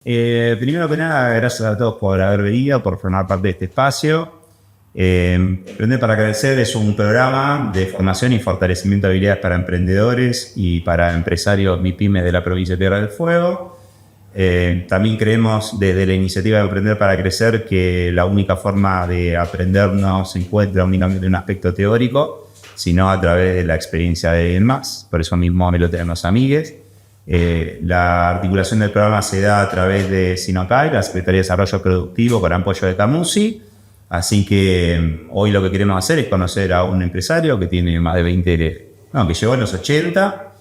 Primero que nada, gracias a todos por haber venido, por formar parte de este espacio. Emprender para Crecer es un programa de formación y fortalecimiento de habilidades para emprendedores y para empresarios MIPYME de la provincia de Tierra del Fuego. También creemos desde la iniciativa de Emprender para Crecer que la única forma de aprender no se encuentra únicamente en un aspecto teórico, sino a través de la experiencia de alguien más. Por eso mismo me lo tenemos amigues. La articulación del programa se da a través de SINOCAI, la Secretaría de Desarrollo Productivo, con apoyo de Camusi. Así que hoy lo que queremos hacer es conocer a un empresario que tiene más de 20, que llegó en los 80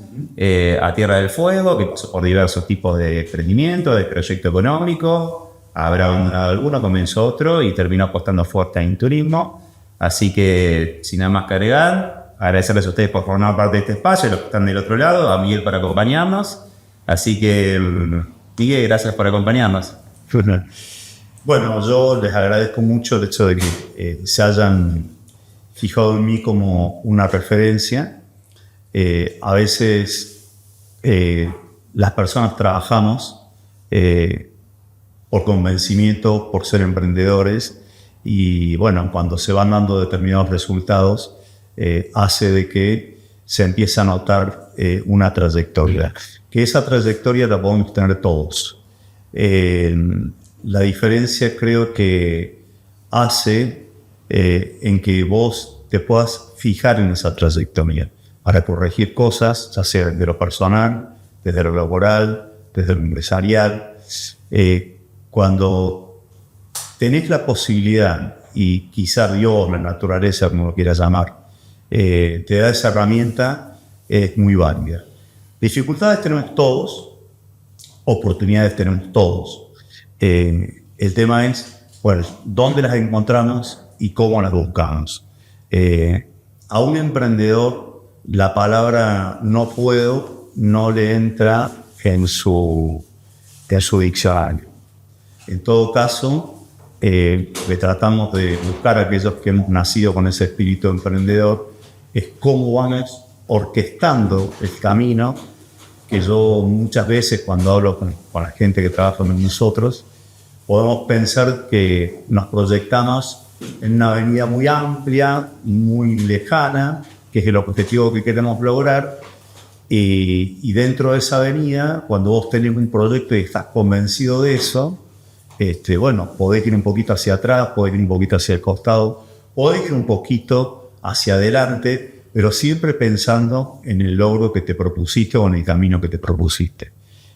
a Tierra del Fuego, que pasó por diversos tipos de emprendimiento, de proyecto económico. Habrá alguno, comenzó otro y terminó apostando fuerte en turismo. Así que, sin nada más que agregar, agradecerles a ustedes por formar parte de este espacio, los que están del otro lado, a Miguel por acompañarnos. Así que, Miguel, gracias por acompañarnos. Bueno, yo les agradezco mucho el hecho de que se hayan fijado en mí como una referencia. A veces las personas trabajamos por convencimiento, por ser emprendedores, y bueno, cuando se van dando determinados resultados, hace de que se empiece a notar una trayectoria. Que esa trayectoria la podemos tener todos. La diferencia creo que hace en que vos te puedas fijar en esa trayectoria para corregir cosas, ya sea desde lo personal, desde lo laboral, desde lo empresarial. Cuando tenés la posibilidad, y quizá Dios, la naturaleza, como lo quieras llamar, te da esa herramienta, es muy válida. Dificultades tenemos todos, oportunidades tenemos todos. El tema es, bueno, dónde las encontramos y cómo las buscamos. A un emprendedor la palabra no puedo no le entra en su diccionario. En todo caso, le tratamos de buscar a aquellos que hemos nacido con ese espíritu emprendedor, es cómo vamos orquestando el camino, que yo muchas veces cuando hablo con la gente que trabaja con nosotros, podemos pensar que nos proyectamos en una avenida muy amplia, muy lejana, que es el objetivo que queremos lograr, y dentro de esa avenida, cuando vos tenés un proyecto y estás convencido de eso, bueno, podés ir un poquito hacia atrás, podés ir un poquito hacia el costado, podés ir un poquito hacia adelante, pero siempre pensando en el logro que te propusiste o en el camino que te propusiste.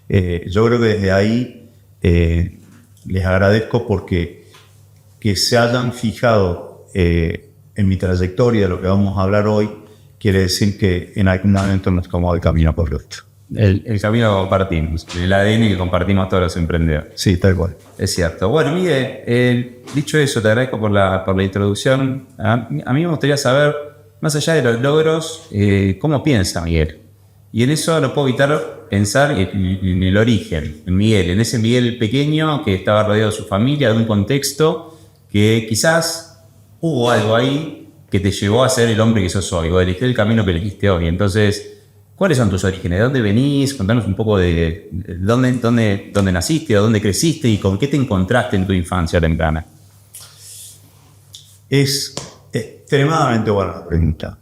Yo creo que desde ahí les agradezco porque que se hayan fijado en mi trayectoria, de lo que vamos a hablar hoy, quiere decir que en algún momento nos tomamos el camino correcto. El camino que compartimos, el ADN que compartimos todos los emprendedores. Sí, tal cual. Es cierto. Bueno, Miguel, dicho eso, te agradezco por la introducción. A mí me gustaría saber, más allá de los logros, ¿cómo piensa Miguel? Y en eso no puedo evitar pensar en el origen, en Miguel, en ese Miguel pequeño que estaba rodeado de su familia, de un contexto que quizás hubo algo ahí que te llevó a ser el hombre que sos hoy, o elegir el camino que elegiste hoy. Entonces, ¿cuáles son tus orígenes? ¿De dónde venís? Contanos un poco de dónde naciste, o dónde creciste y con qué te encontraste en tu infancia temprana. Es extremadamente buena pregunta,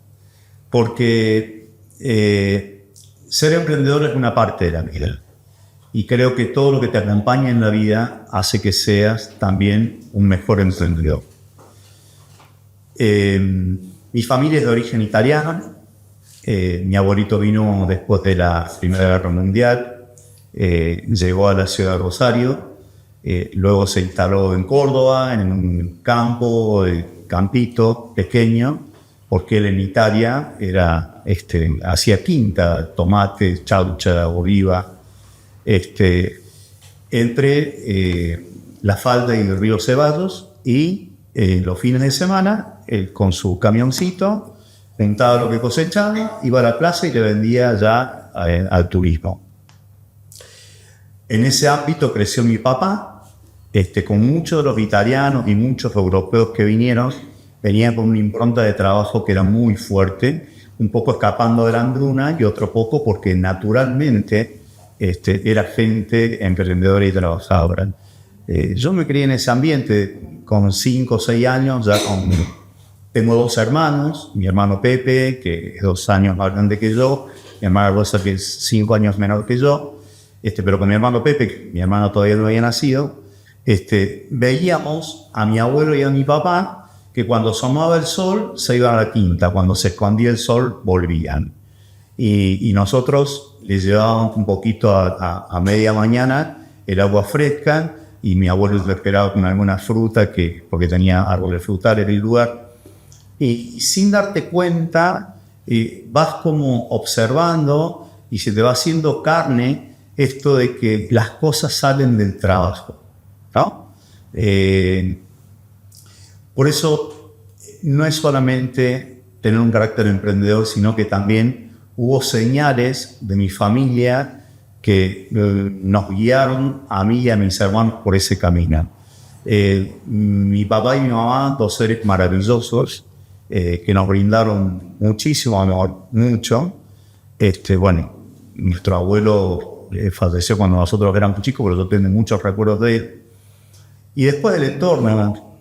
porque ser emprendedor es una parte de la vida y creo que todo lo que te acompaña en la vida hace que seas también un mejor emprendedor. Mi familia es de origen italiano. Mi abuelito vino después de la Primera Guerra Mundial, llegó a la ciudad de Rosario, luego se instaló en Córdoba, en un campo, campito pequeño, porque él en Italia hacía quinta, tomate, chaucha, oliva, entre la falda y el río Ceballos, y los fines de semana, con su camioncito, rentaba lo que cosechaba, iba a la plaza y le vendía ya al turismo. En ese ámbito creció mi papá, con muchos de los italianos y muchos europeos que vinieron, venían con una impronta de trabajo que era muy fuerte, un poco escapando de la hambruna y otro poco porque naturalmente era gente emprendedora y trabajadora. Yo me crié en ese ambiente con 5 o 6 años, tengo 2 hermanos, mi hermano Pepe, que es 2 años más grande que yo, mi hermana Rosa, que es 5 años menor que yo, pero con mi hermano Pepe, que mi hermano todavía no había nacido, veíamos a mi abuelo y a mi papá que cuando asomaba el sol se iban a la quinta, cuando se escondía el sol volvían. Y nosotros les llevábamos un poquito a media mañana el agua fresca, y mi abuelo le esperaba con alguna fruta, porque tenía árboles frutales en el lugar. Y sin darte cuenta, vas como observando y se te va haciendo carne esto de que las cosas salen del trabajo, ¿no? Por eso no es solamente tener un carácter emprendedor, sino que también hubo señales de mi familia que nos guiaron a mí y a mis hermanos por ese camino. Mi papá y mi mamá, 2 seres maravillosos, que nos brindaron muchísimo amor, mucho. Bueno, nuestro abuelo falleció cuando nosotros éramos chicos, pero yo tengo muchos recuerdos de él. Y después del entorno,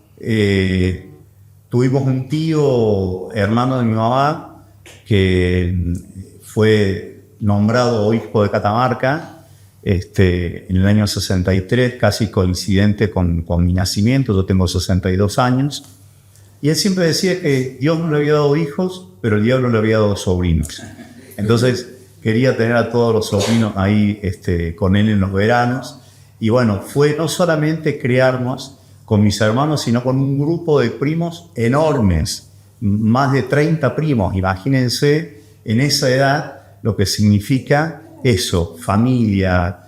tuvimos un tío, hermano de mi mamá, que fue nombrado obispo de Catamarca en el año 63, casi coincidente con mi nacimiento. Yo tengo 62 años. Y él siempre decía que Dios no le había dado hijos, pero el diablo le había dado sobrinos. Entonces quería tener a todos los sobrinos ahí con él en los veranos. Y bueno, fue no solamente criarnos con mis hermanos, sino con un grupo de primos enormes, más de 30 primos. Imagínense en esa edad lo que significa eso, familia,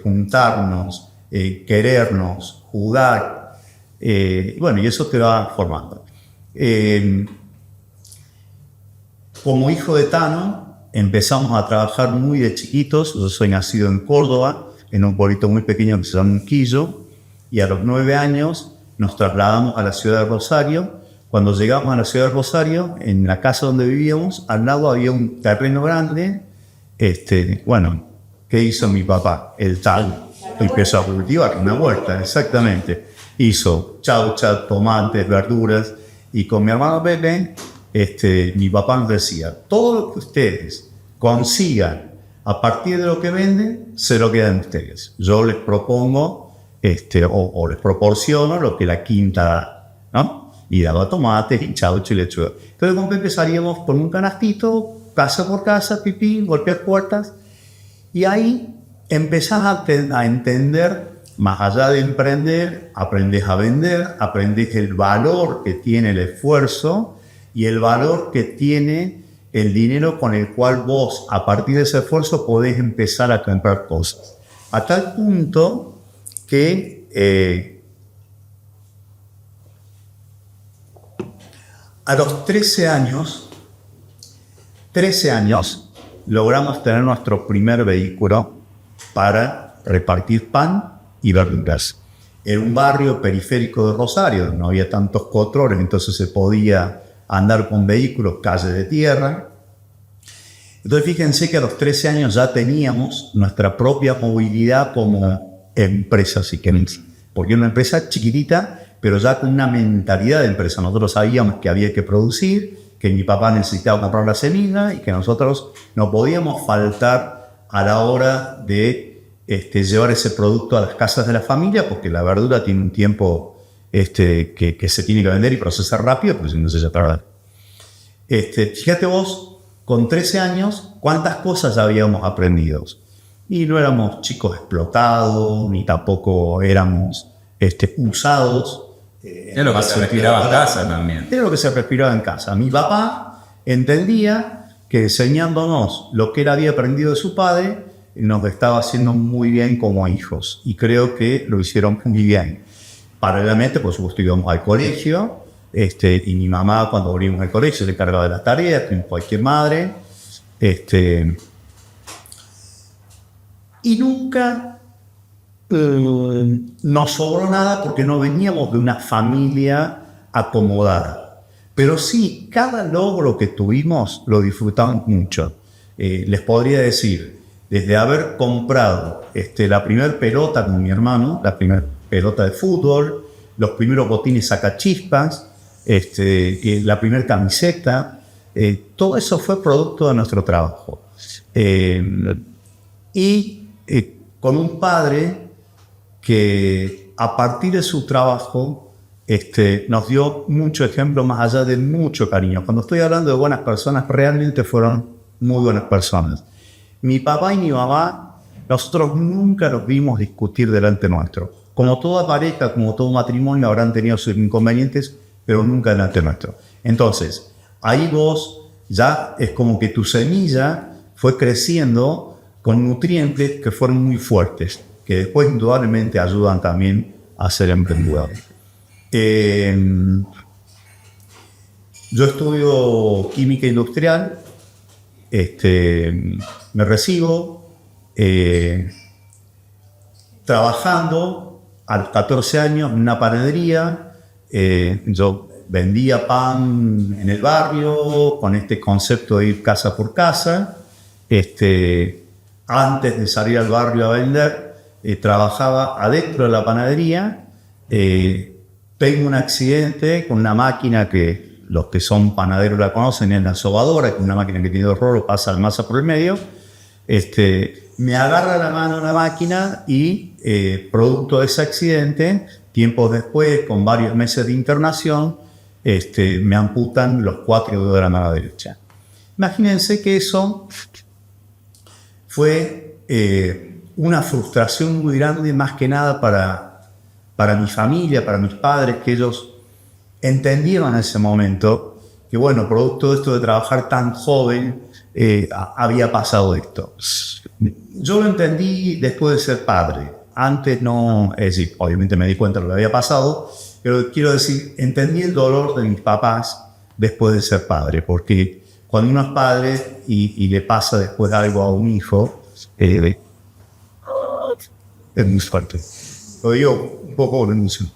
juntarnos, querernos, jugar. Bueno, y eso te va formando. Como hijo de Tano, empezamos a trabajar muy de chiquitos. Yo soy nacido en Córdoba, en un pueblito muy pequeño que se llama Unquillo, y a los 9 años nos trasladamos a la ciudad de Rosario. Cuando llegamos a la ciudad de Rosario, en la casa donde vivíamos, al lado había un terreno grande. Bueno, ¿qué hizo mi papá? El tal empezó a cultivar una huerta, exactamente. Hizo chaucha, tomates, verduras. Y con mi hermano Pepe, mi papá nos decía, todo lo que ustedes consigan a partir de lo que venden, se lo quedan ustedes. Yo les propongo o les proporciono lo que la quinta da, ¿no? Y daba tomates y chaucho y lechuga. Entonces con Pepe salíamos con un canastito, casa por casa, pipí, golpear puertas, y ahí empezás a entender, más allá de emprender, aprendes a vender, aprendes el valor que tiene el esfuerzo y el valor que tiene el dinero con el cual vos, a partir de ese esfuerzo, podés empezar a comprar cosas. A tal punto que a los 13 años, logramos tener nuestro primer vehículo para repartir pan y verduras. Era un barrio periférico de Rosario, no había tantos controles, entonces se podía andar con vehículos, calle de tierra. Entonces fíjense que a los 13 años ya teníamos nuestra propia movilidad como empresa, si quieren, porque era una empresa chiquitita, pero ya con una mentalidad de empresa. Nosotros sabíamos que había que producir, que mi papá necesitaba comprar la semilla y que nosotros no podíamos faltar a la hora de llevar ese producto a las casas de la familia, porque la verdura tiene un tiempo que se tiene que vender y procesar rápido, porque si no se echa a perder. Fíjate vos, con 13 años, cuántas cosas ya habíamos aprendido. Y no éramos chicos explotados, ni tampoco éramos usados. Es lo que se respiraba en casa también. Era lo que se respiraba en casa. Mi papá entendía que enseñándonos lo que él había aprendido de su padre, nos estaba haciendo muy bien como hijos. Y creo que lo hicieron muy bien. Paralelamente, por supuesto, íbamos al colegio. Y mi mamá, cuando volvimos al colegio, se encargaba de las tareas, como cualquier madre. Y nunca nos sobró nada porque no veníamos de una familia acomodada. Pero sí, cada logro que tuvimos lo disfrutamos mucho. Les podría decir, desde haber comprado la primera pelota con mi hermano, la primera pelota de fútbol, los primeros botines sacachispas, la primera camiseta, todo eso fue producto de nuestro trabajo. Con un padre que a partir de su trabajo nos dio mucho ejemplo, más allá de mucho cariño. Cuando estoy hablando de buenas personas, realmente fueron muy buenas personas. Mi papá y mi mamá, nosotros nunca nos vimos discutir delante nuestro. Como toda pareja, como todo matrimonio, habrán tenido sus inconvenientes, pero nunca delante nuestro. Entonces, ahí vos ya es como que tu semilla fue creciendo con nutrientes que fueron muy fuertes, que después indudablemente ayudan también a ser emprendedor. Yo estudio química industrial, me recibo trabajando a los 14 años en una panadería. Yo vendía pan en el barrio con este concepto de ir casa por casa. Antes de salir al barrio a vender, trabajaba adentro de la panadería. Tengo un accidente con una máquina que los que son panaderos la conocen, es la sobadora, que es una máquina que tiene 2 rolos, pasa la masa por el medio. Me agarra la mano la máquina y producto de ese accidente, tiempos después, con varios meses de internación, me amputan los 4 dedos de la mano derecha. Imagínense que eso fue una frustración muy grande, más que nada para mi familia, para mis padres, que ellos entendieron en ese momento que, bueno, producto de esto de trabajar tan joven, había pasado esto. Yo lo entendí después de ser padre. Antes no, es decir, obviamente me di cuenta de lo que había pasado, pero quiero decir, entendí el dolor de mis papás después de ser padre, porque cuando uno es padre y le pasa después algo a un hijo, es muy fuerte. Lo digo un poco con emoción.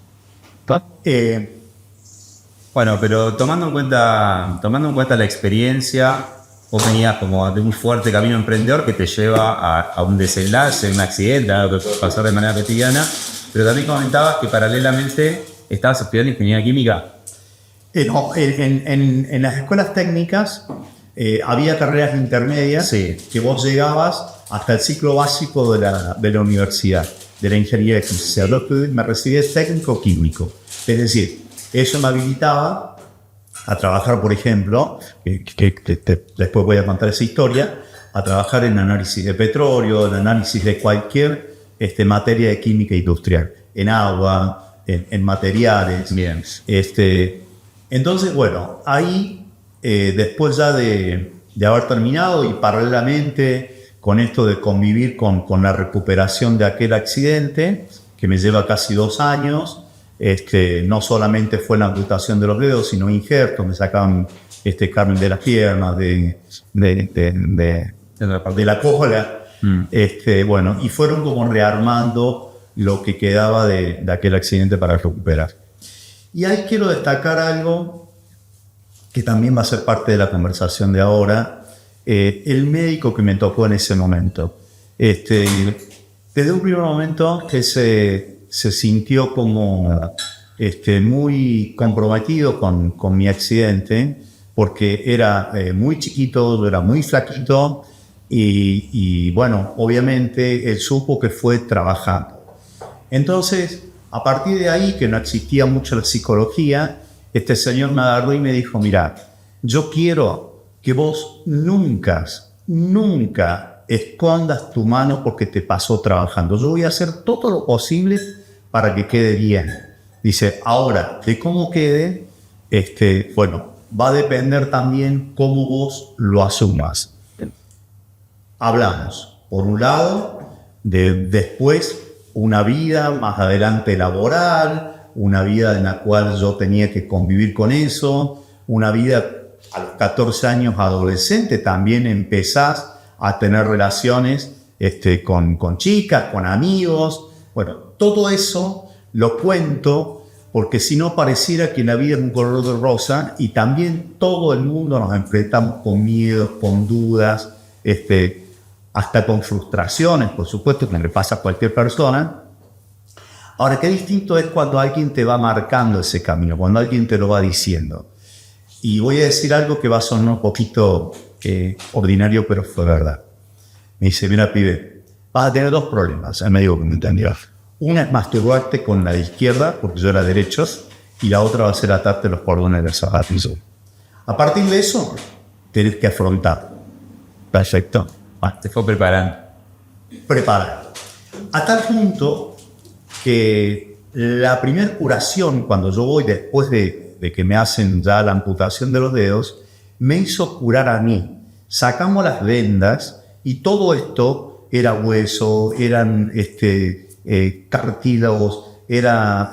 Bueno, pero tomando en cuenta la experiencia, vos venías como de un fuerte camino emprendedor que te lleva a un desenlace, un accidente, algo que puede pasar de manera cotidiana, pero también comentabas que paralelamente estabas estudiando ingeniería química. No, en las escuelas técnicas había carreras intermedias, sí, que vos llegabas hasta el ciclo básico de la universidad, de la ingeniería química. Me recibí de técnico químico. Es decir, eso me habilitaba a trabajar, por ejemplo, después voy a contar esa historia, a trabajar en análisis de petróleo, en análisis de cualquier materia de química industrial, en agua, en materiales. Bien. Entonces, bueno, ahí, después ya de haber terminado y paralelamente con esto de convivir con la recuperación de aquel accidente, que me lleva casi 2 años, no solamente fue la amputación de los dedos, sino injertos, me sacaban carne de las piernas, de la cola, bueno, y fueron como rearmando lo que quedaba de aquel accidente para recuperar. Y ahí quiero destacar algo que también va a ser parte de la conversación de ahora, el médico que me tocó en ese momento. Desde un primer momento que se sintió como muy comprometido con mi accidente, porque era muy chiquito, era muy flaquito y bueno, obviamente él supo que fue trabajando. Entonces, a partir de ahí, que no existía mucho la psicología, este señor me agarró y me dijo: mira, yo quiero que vos nunca escondas tu mano porque te pasó trabajando. Yo voy a hacer todo lo posible para que quede bien. Dice, ahora, de cómo quede, bueno, va a depender también cómo vos lo asumas. Hablamos, por un lado, de después una vida más adelante laboral, una vida en la cual yo tenía que convivir con eso, una vida a los 14 años adolescente, también empezás a tener relaciones con chicas, con amigos. Bueno, todo eso lo cuento porque si no pareciera que la vida es un color de rosa, y también todo el mundo nos enfrentamos con miedos, con dudas. hasta con frustraciones, por supuesto, que le pasa a cualquier persona. Ahora, qué distinto es cuando alguien te va marcando ese camino, cuando alguien te lo va diciendo. Y voy a decir algo que va a sonar un poquito ordinario, pero fue verdad. Me dice, mira, pibe, vas a tener dos problemas. Él me dijo que me entendía. Una es masturbarte con la izquierda, porque yo era derecho, y la otra va a ser atarte los cordones del zapatillo. A partir de eso, tenés que afrontar. Perfecto. Te fue preparando. Preparar. A tal punto que la primera curación, cuando yo voy después de que me hacen ya la amputación de los dedos, me hizo curar a mí. Sacamos las vendas y todo esto era hueso, eran cartílagos, era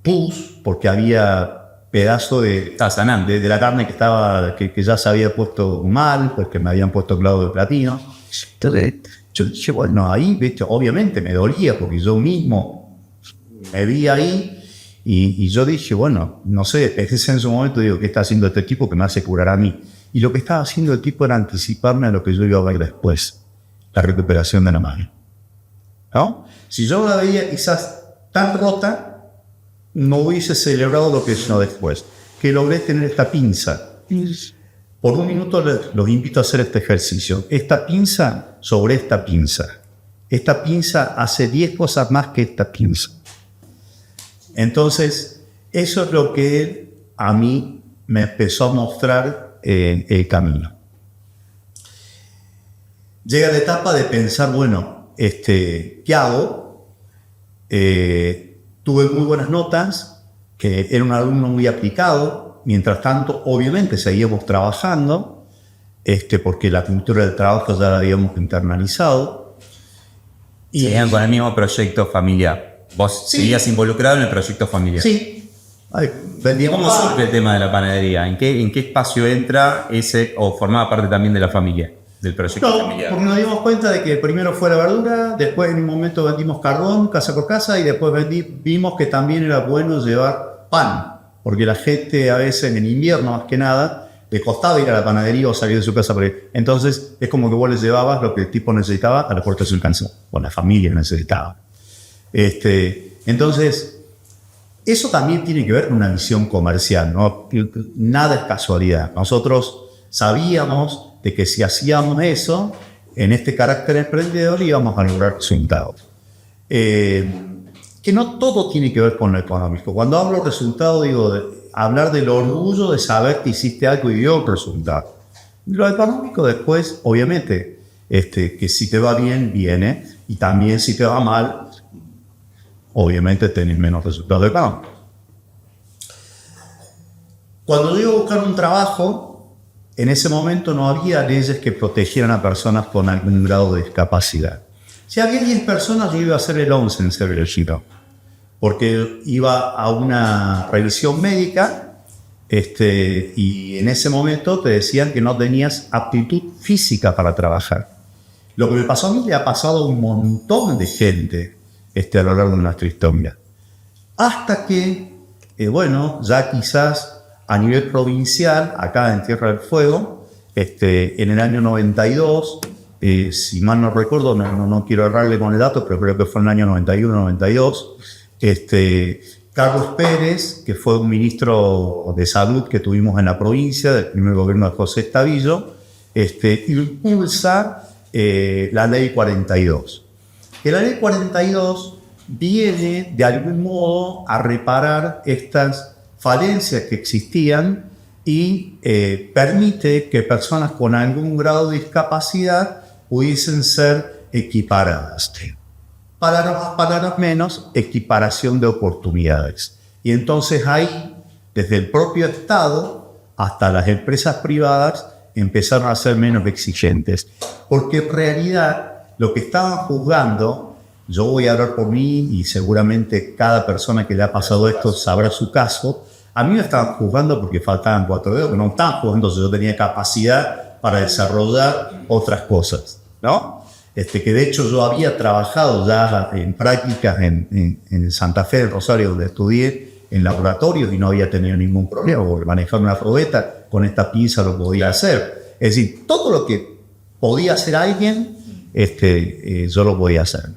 pus, porque había pedazo de la carne que ya se había puesto mal, porque me habían puesto clavo de platino. Entonces yo dije, bueno, ahí, ¿viste? Obviamente me dolía, porque yo mismo me vi ahí, y yo dije, bueno, no sé, desde en su momento digo, ¿qué está haciendo este tipo que me hace curar a mí? Y lo que estaba haciendo el tipo era anticiparme a lo que yo iba a ver después, la recuperación de la mano, ¿no? Si yo la veía quizás tan rota, no hubiese celebrado lo que vino después, que logré tener esta pinza. Por un minuto los invito a hacer este ejercicio. Esta pinza sobre esta pinza. Esta pinza hace 10 cosas más que esta pinza. Entonces, eso es lo que a mí me empezó a mostrar el camino. Llega la etapa de pensar, bueno, ¿qué hago? Tuve muy buenas notas, que era un alumno muy aplicado. Mientras tanto, obviamente, seguíamos trabajando, porque la cultura del trabajo ya la habíamos internalizado. Y seguían con el mismo proyecto familiar. ¿Vos seguías involucrado en el proyecto familiar? Sí. ¿Cómo surge el tema de la panadería? ¿En qué espacio entra ese, o formaba parte también de la familia, del proyecto familiar? Porque nos dimos cuenta de que primero fue la verdura, después en un momento vendimos carbón, casa por casa, y después vimos que también era bueno llevar pan. Porque la gente a veces en invierno más que nada le costaba ir a la panadería o salir de su casa. Entonces es como que vos le llevabas lo que el tipo necesitaba a la puerta de su casa, o la familia necesitaba. Entonces eso también tiene que ver con una visión comercial, ¿no? Nada es casualidad. Nosotros sabíamos de que si hacíamos eso, en este carácter emprendedor íbamos a lograr resultados. Que no todo tiene que ver con lo económico. Cuando hablo de resultado, digo hablar del orgullo de saber que hiciste algo y dio resultado. Lo económico después, obviamente, que si te va bien, viene, y también si te va mal, obviamente tenés menos resultados económicos. Cuando yo iba a buscar un trabajo, en ese momento no había leyes que protegieran a personas con algún grado de discapacidad. Si había 10 personas, yo iba a ser el 11 en ser elegido, porque iba a una revisión médica, y en ese momento te decían que no tenías aptitud física para trabajar. Lo que me pasó a mí le ha pasado a un montón de gente a lo largo de nuestra historia. Hasta que, ya quizás a nivel provincial, acá en Tierra del Fuego, en el año 92, si mal no recuerdo, no quiero errarle con el dato, pero creo que fue en el año 91-92, Carlos Pérez, que fue un ministro de salud que tuvimos en la provincia, del primer gobierno de José Estavillo, impulsa la ley 42. Que la ley 42 viene de algún modo a reparar estas falencias que existían y permite que personas con algún grado de discapacidad pudiesen ser equiparadas. Para los menos, equiparación de oportunidades. Y entonces ahí, desde el propio Estado hasta las empresas privadas, empezaron a ser menos exigentes. Porque en realidad lo que estaban juzgando, yo voy a hablar por mí y seguramente cada persona que le ha pasado esto sabrá su caso, a mí me estaban juzgando porque faltaban 4 dedos, que no estaban juzgando si yo tenía capacidad para desarrollar otras cosas, ¿no? Que de hecho yo había trabajado ya en prácticas en Santa Fe del Rosario, donde estudié en laboratorios, y no había tenido ningún problema, porque manejar una probeta con esta pinza lo podía hacer. Es decir, todo lo que podía ser alguien, yo lo podía hacer.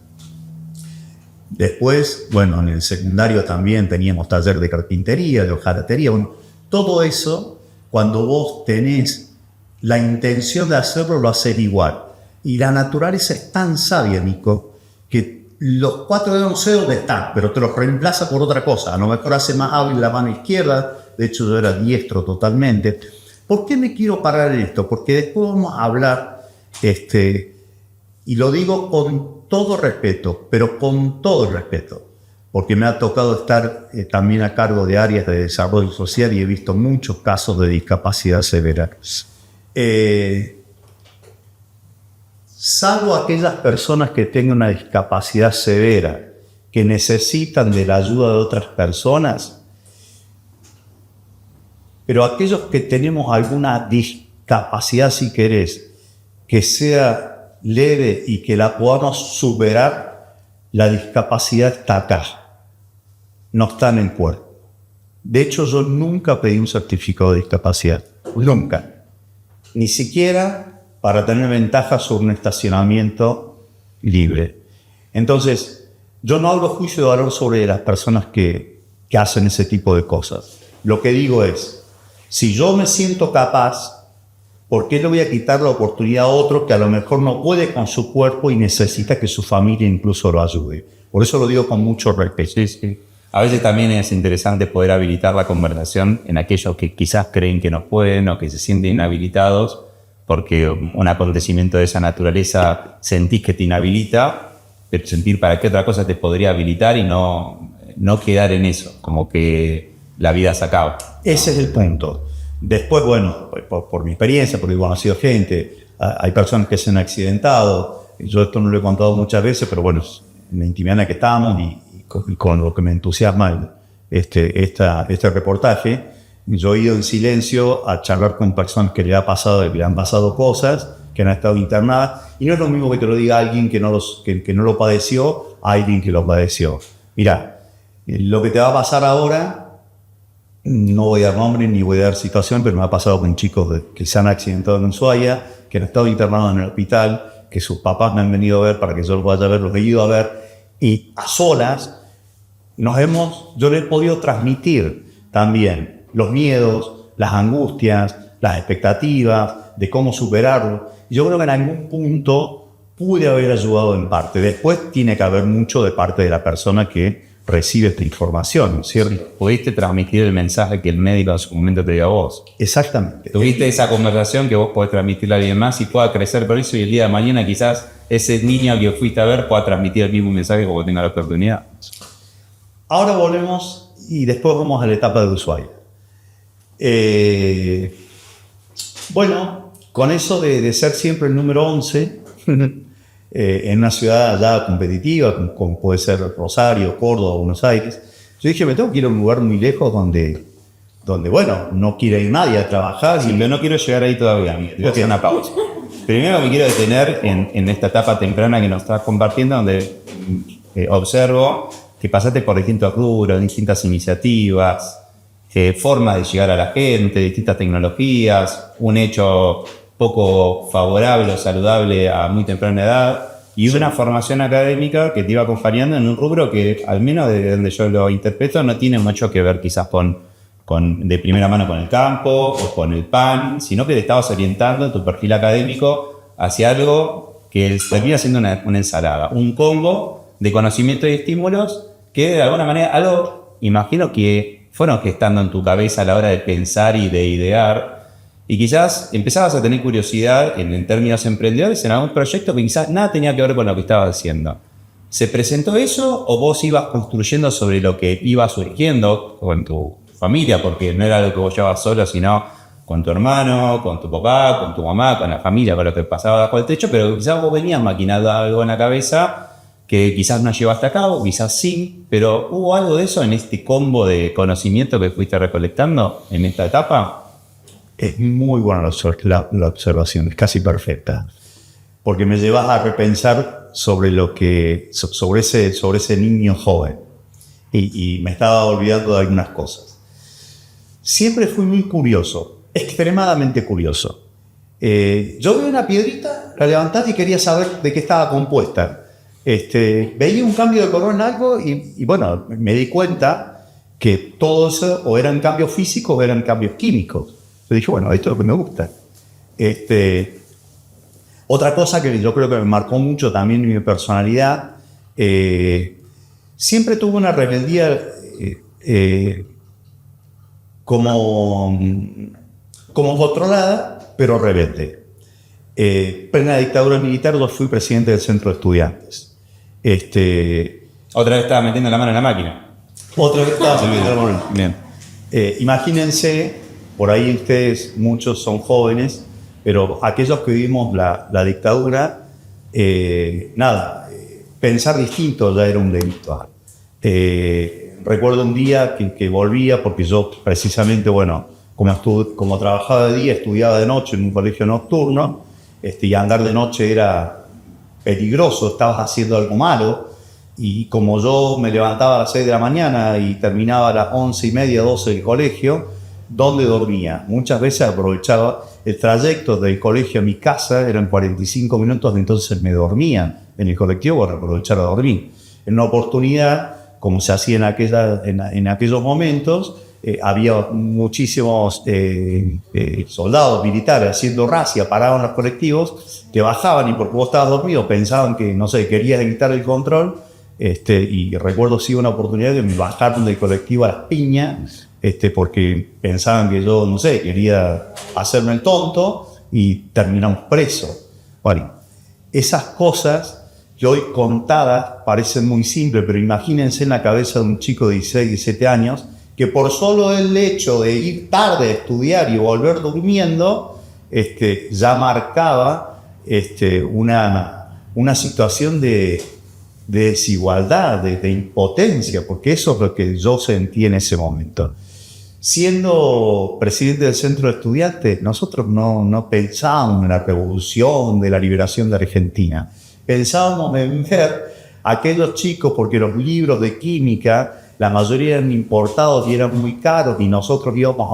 Después, bueno, en el secundario también teníamos taller de carpintería, de hojalatería. Bueno, todo eso, cuando vos tenés la intención de hacerlo, lo haces igual. Y la naturaleza es tan sabia, Nico, que los 4 dedos no sé dónde están, pero te los reemplaza por otra cosa. A lo mejor hace más hábil la mano izquierda. De hecho, yo era diestro totalmente. ¿Por qué me quiero parar en esto? Porque después vamos a hablar, y lo digo con todo respeto, pero con todo respeto, porque me ha tocado estar también a cargo de áreas de desarrollo social y he visto muchos casos de discapacidad severa. Salvo aquellas personas que tengan una discapacidad severa, que necesitan de la ayuda de otras personas, pero aquellos que tenemos alguna discapacidad, si querés, que sea leve y que la podamos superar, la discapacidad está acá, no está en el cuerpo. De hecho, yo nunca pedí un certificado de discapacidad, nunca. Ni siquiera para tener ventaja sobre un estacionamiento libre. Entonces, yo no hago juicio de valor sobre las personas que hacen ese tipo de cosas. Lo que digo es, si yo me siento capaz, ¿por qué le voy a quitar la oportunidad a otro que a lo mejor no puede con su cuerpo y necesita que su familia incluso lo ayude? Por eso lo digo con mucho respeto. Sí, sí. A veces también es interesante poder habilitar la conversación en aquellos que quizás creen que no pueden o que se sienten inhabilitados, porque un acontecimiento de esa naturaleza sentís que te inhabilita, pero sentir para qué otra cosa te podría habilitar y no quedar en eso, como que la vida se acaba. Ese es el punto. Después, bueno, por mi experiencia, porque he conocido gente, hay personas que se han accidentado. Yo esto no lo he contado muchas veces, pero bueno, en la intimidad en la que estamos y con lo que me entusiasma este reportaje, yo he ido en silencio a charlar con personas que le han pasado cosas, que han estado internadas, y no es lo mismo que te lo diga alguien que no lo padeció a alguien que lo padeció. Mirá, lo que te va a pasar ahora, no voy a dar nombre ni voy a dar situación, pero me ha pasado con chicos que se han accidentado en Ushuaia, que han estado internados en el hospital, que sus papás me han venido a ver para que yo los vaya a ver, los he ido a ver, y a solas yo le he podido transmitir también los miedos, las angustias, las expectativas de cómo superarlo. Y yo creo que en algún punto pude haber ayudado en parte. Después tiene que haber mucho de parte de la persona que recibe esta información, ¿cierto? Pudiste transmitir el mensaje que el médico en su momento te dio a vos. Exactamente. Tuviste esa conversación que vos podés transmitirle a alguien más y pueda crecer por eso, y el día de mañana quizás ese niño que fuiste a ver pueda transmitir el mismo mensaje como tenga la oportunidad. Ahora volvemos y después vamos a la etapa de Ushuaia. Bueno, con eso de ser siempre el número 11, en una ciudad ya competitiva, como puede ser Rosario, Córdoba, Buenos Aires, yo dije, me tengo que ir a un lugar muy lejos donde bueno, no quiere ir nadie a trabajar. Sí, pero no quiero llegar ahí todavía. Voy a hacer una pausa. Primero me quiero detener en esta etapa temprana que nos estás compartiendo, donde observo que pasaste por distintos rubros, distintas iniciativas, formas de llegar a la gente, distintas tecnologías, un hecho poco favorable o saludable a muy temprana edad, y una formación académica que te iba acompañando en un rubro que, al menos de donde yo lo interpreto, no tiene mucho que ver quizás de primera mano con el campo o con el PAN, sino que te estabas orientando tu perfil académico hacia algo que termina siendo una ensalada, un combo de conocimiento y estímulos que de alguna manera algo, imagino que fueron gestando en tu cabeza a la hora de pensar y de idear. Y quizás empezabas a tener curiosidad en términos emprendedores en algún proyecto que quizás nada tenía que ver con lo que estabas haciendo. ¿Se presentó eso o vos ibas construyendo sobre lo que iba surgiendo con tu familia? Porque no era algo que vos llevabas solo, sino con tu hermano, con tu papá, con tu mamá, con la familia, con lo que pasaba bajo el techo, pero quizás vos venías maquinando algo en la cabeza que quizás no llevaste a cabo, quizás sí, pero ¿hubo algo de eso en este combo de conocimiento que fuiste recolectando en esta etapa? Es muy buena la observación, es casi perfecta, porque me llevas a repensar sobre ese niño joven y me estaba olvidando de algunas cosas. Siempre fui muy curioso, extremadamente curioso, Yo veo una piedrita, la levantaste y quería saber de qué estaba compuesta. Veía un cambio de color en algo y bueno, me di cuenta que todo eso o eran cambios físicos o eran cambios químicos. Yo dije, bueno, esto es lo que me gusta. Otra cosa que yo creo que me marcó mucho también mi personalidad, siempre tuve una rebeldía como controlada, pero rebelde. Plena dictadura militar, yo fui presidente del centro de estudiantes. Otra vez estaba metiendo la mano en la máquina. Otra vez estaba metiendo la mano. Bien. Imagínense, por ahí ustedes, muchos son jóvenes, pero aquellos que vivimos la dictadura, pensar distinto ya era un delito. Recuerdo un día que volvía, porque yo precisamente, bueno, como trabajaba de día, estudiaba de noche en un colegio nocturno, y andar de noche era peligroso, estabas haciendo algo malo, y como yo me levantaba a las 6 de la mañana y terminaba a las 11:30, 12 del colegio, ¿dónde dormía? Muchas veces aprovechaba el trayecto del colegio a mi casa, eran 45 minutos, entonces me dormía en el colectivo para aprovechar a dormir. En una oportunidad, como se hacía en aquellos momentos, había muchísimos soldados militares haciendo racia, paraban los colectivos, te bajaban y porque vos estabas dormido pensaban que, no sé, querías evitar el control, y recuerdo sí una oportunidad que me bajaron del colectivo a las piñas, porque pensaban que yo, no sé, quería hacerme el tonto y terminamos presos. Bueno, esas cosas que hoy contadas parecen muy simples, pero imagínense en la cabeza de un chico de 16, 17 años, que por solo el hecho de ir tarde a estudiar y volver durmiendo, ya marcaba una situación de desigualdad, de impotencia, porque eso es lo que yo sentí en ese momento. Siendo presidente del centro de estudiantes, nosotros no pensábamos en la revolución de la liberación de Argentina. Pensábamos en ver a aquellos chicos, porque los libros de química, la mayoría eran importados y eran muy caros, y nosotros íbamos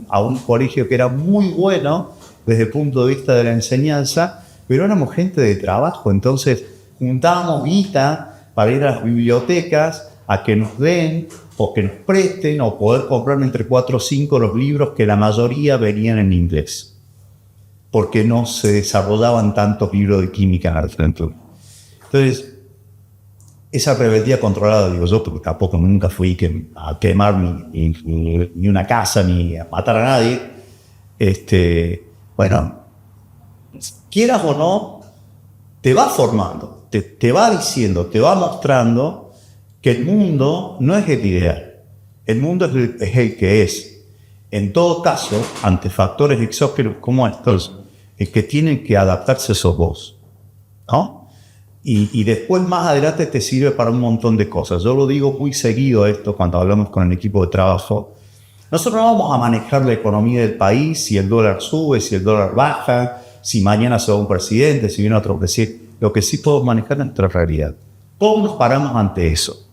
a un colegio que era muy bueno desde el punto de vista de la enseñanza, pero éramos gente de trabajo, entonces juntábamos guita para ir a las bibliotecas a que nos den o que nos presten o poder comprar entre 4 o 5 los libros que la mayoría venían en inglés, porque no se desarrollaban tantos libros de química en Argentina. Entonces, esa rebeldía controlada, digo yo, porque tampoco nunca fui a quemar ni una casa ni a matar a nadie, bueno, quieras o no, te va formando, te va diciendo, te va mostrando que el mundo no es el ideal, el mundo es el que es. En todo caso, ante factores exógenos como estos, el que tienen que adaptarse sos vos, ¿no? Y después más adelante te sirve para un montón de cosas. Yo lo digo muy seguido esto cuando hablamos con el equipo de trabajo. Nosotros no vamos a manejar la economía del país, si el dólar sube, si el dólar baja, si mañana se va un presidente, si viene otro presidente. Lo que sí podemos manejar es nuestra realidad. ¿Cómo nos paramos ante eso?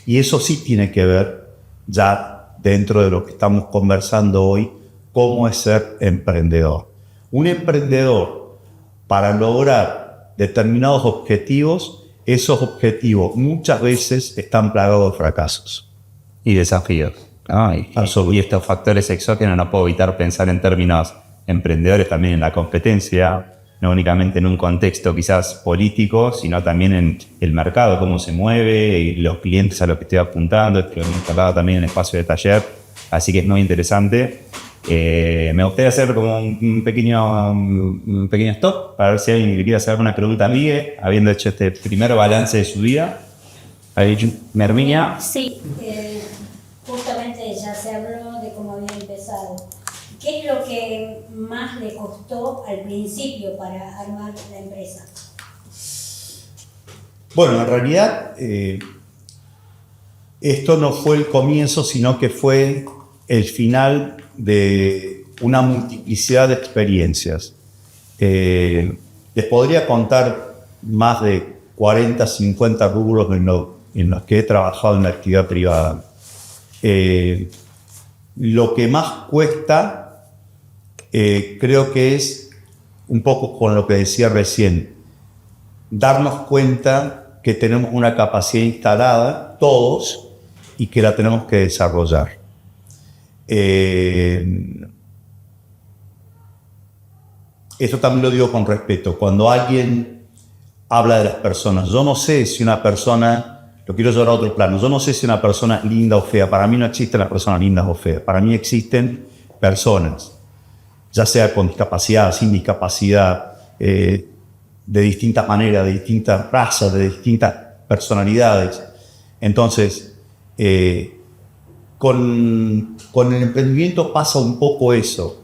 Y eso sí tiene que ver, ya dentro de lo que estamos conversando hoy, cómo es ser emprendedor. Un emprendedor, para lograr determinados objetivos, esos objetivos muchas veces están plagados de fracasos. Y desafíos. Y estos factores exógenos no puedo evitar pensar en términos emprendedores también en la competencia, no únicamente en un contexto quizás político, sino también en el mercado, cómo se mueve, y los clientes a los que estoy apuntando, esto lo hemos hablado también en el espacio de taller, así que es muy interesante. Me gustaría hacer como un pequeño stop para ver si alguien le quiere hacer una pregunta a Miguel, habiendo hecho este primer balance de su vida. Herminia. Sí, justamente ya se habló de cómo había empezado. ¿Qué es lo que más le costó al principio para armar la empresa? Bueno, en realidad esto no fue el comienzo, sino que fue el final de una multiplicidad de experiencias. Les podría contar más de 40, 50 rubros en los que he trabajado en la actividad privada. Lo que más cuesta creo que es un poco con lo que decía recién, darnos cuenta que tenemos una capacidad instalada, todos, y que la tenemos que desarrollar. Esto también lo digo con respeto. Cuando alguien habla de las personas, yo no sé si una persona, lo quiero llevar a otro plano, yo no sé si una persona es linda o fea. Para mí no existen las personas lindas o feas. Para mí existen personas, ya sea con discapacidad, sin discapacidad, de distintas maneras, de distintas razas, de distintas personalidades. Entonces, con el emprendimiento pasa un poco eso.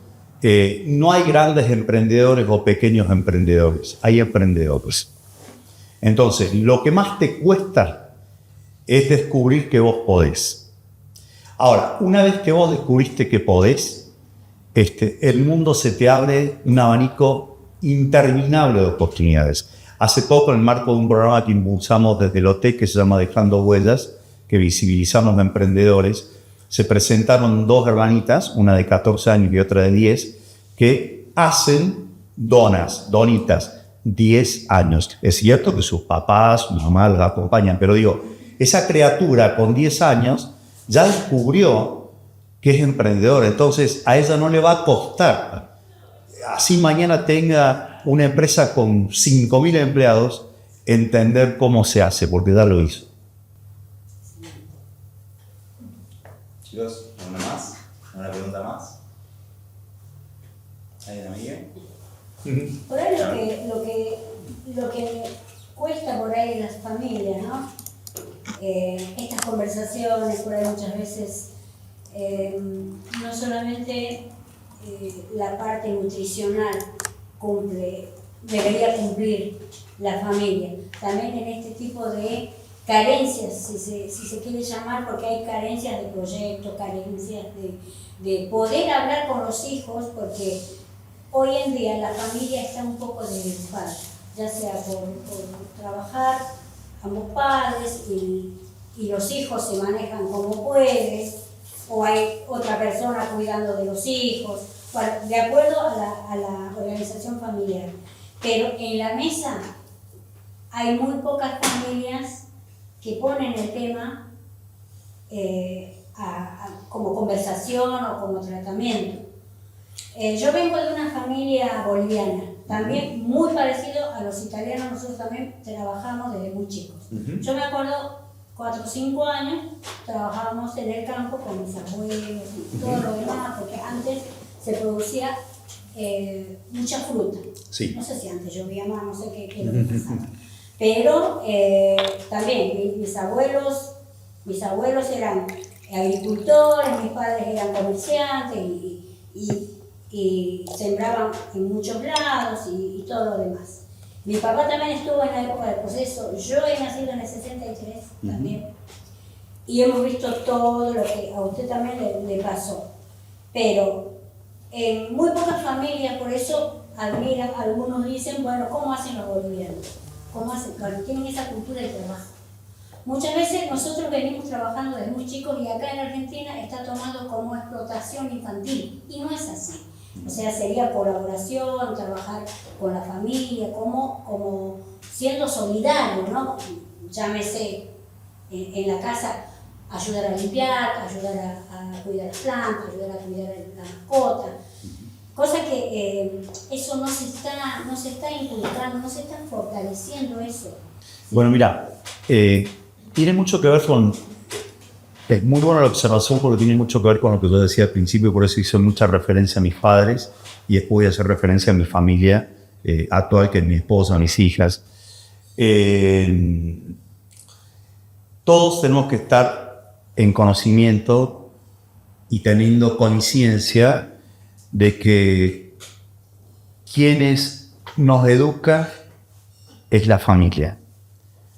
No hay grandes emprendedores o pequeños emprendedores, hay emprendedores. Entonces, lo que más te cuesta es descubrir que vos podés. Ahora, una vez que vos descubriste que podés, el mundo se te abre un abanico interminable de oportunidades. Hace poco, en el marco de un programa que impulsamos desde el OTEC, que se llama Dejando Huellas, que visibilizamos a emprendedores, se presentaron dos hermanitas, una de 14 años y otra de 10, que hacen donitas, 10 años. Es cierto que sus papás, su mamá las acompañan, pero digo, esa criatura con 10 años ya descubrió que es emprendedora, entonces a ella no le va a costar. Así mañana tenga una empresa con 5.000 empleados, entender cómo se hace, porque ya lo hizo. Chicos, ¿una más? ¿Una pregunta más? ¿Hay una amiga? Por ahí lo que cuesta por ahí en las familias, ¿no? Estas conversaciones por ahí muchas veces, no solamente la parte nutricional debería cumplir la familia, también en este tipo de carencias, si se quiere llamar, porque hay carencias de proyectos, carencias de poder hablar con los hijos, porque hoy en día la familia está un poco desdibujada, ya sea por trabajar ambos padres y los hijos se manejan como pueden, o hay otra persona cuidando de los hijos, de acuerdo a la organización familiar. Pero en la mesa hay muy pocas familias que ponen el tema como conversación o como tratamiento. Yo vengo de una familia boliviana, también muy parecido a los italianos. Nosotros también trabajamos desde muy chicos. Yo me acuerdo, 4 o 5 años, trabajábamos en el campo con mis abuelos y todo lo demás, porque antes se producía mucha fruta. Sí. No sé si antes llovía más, no sé qué es lo que pasaba. Pero también mis abuelos eran agricultores, mis padres eran comerciantes y sembraban en muchos lados y todo lo demás. Mi papá también estuvo en la época del proceso, yo he nacido en el 63 también, y hemos visto todo lo que a usted también le pasó. Pero en muy pocas familias, por eso admiran, algunos dicen, bueno, ¿cómo hacen los bolivianos? ¿Cómo hacen? Bueno, tienen esa cultura de trabajo. Muchas veces nosotros venimos trabajando desde muy chicos y acá en Argentina está tomado como explotación infantil, y no es así. O sea, sería colaboración, trabajar con la familia, como siendo solidario, ¿no? Llámese en la casa, ayudar a limpiar, ayudar a cuidar las plantas, ayudar a cuidar la mascota. Cosa que eso no se está inculcando, no se está fortaleciendo eso. Bueno, mira, tiene mucho que ver con... Es muy buena la observación porque tiene mucho que ver con lo que yo decía al principio, por eso hice mucha referencia a mis padres y después voy a hacer referencia a mi familia actual, que es mi esposa, mis hijas. Todos tenemos que estar en conocimiento y teniendo conciencia de que quienes nos educa es la familia.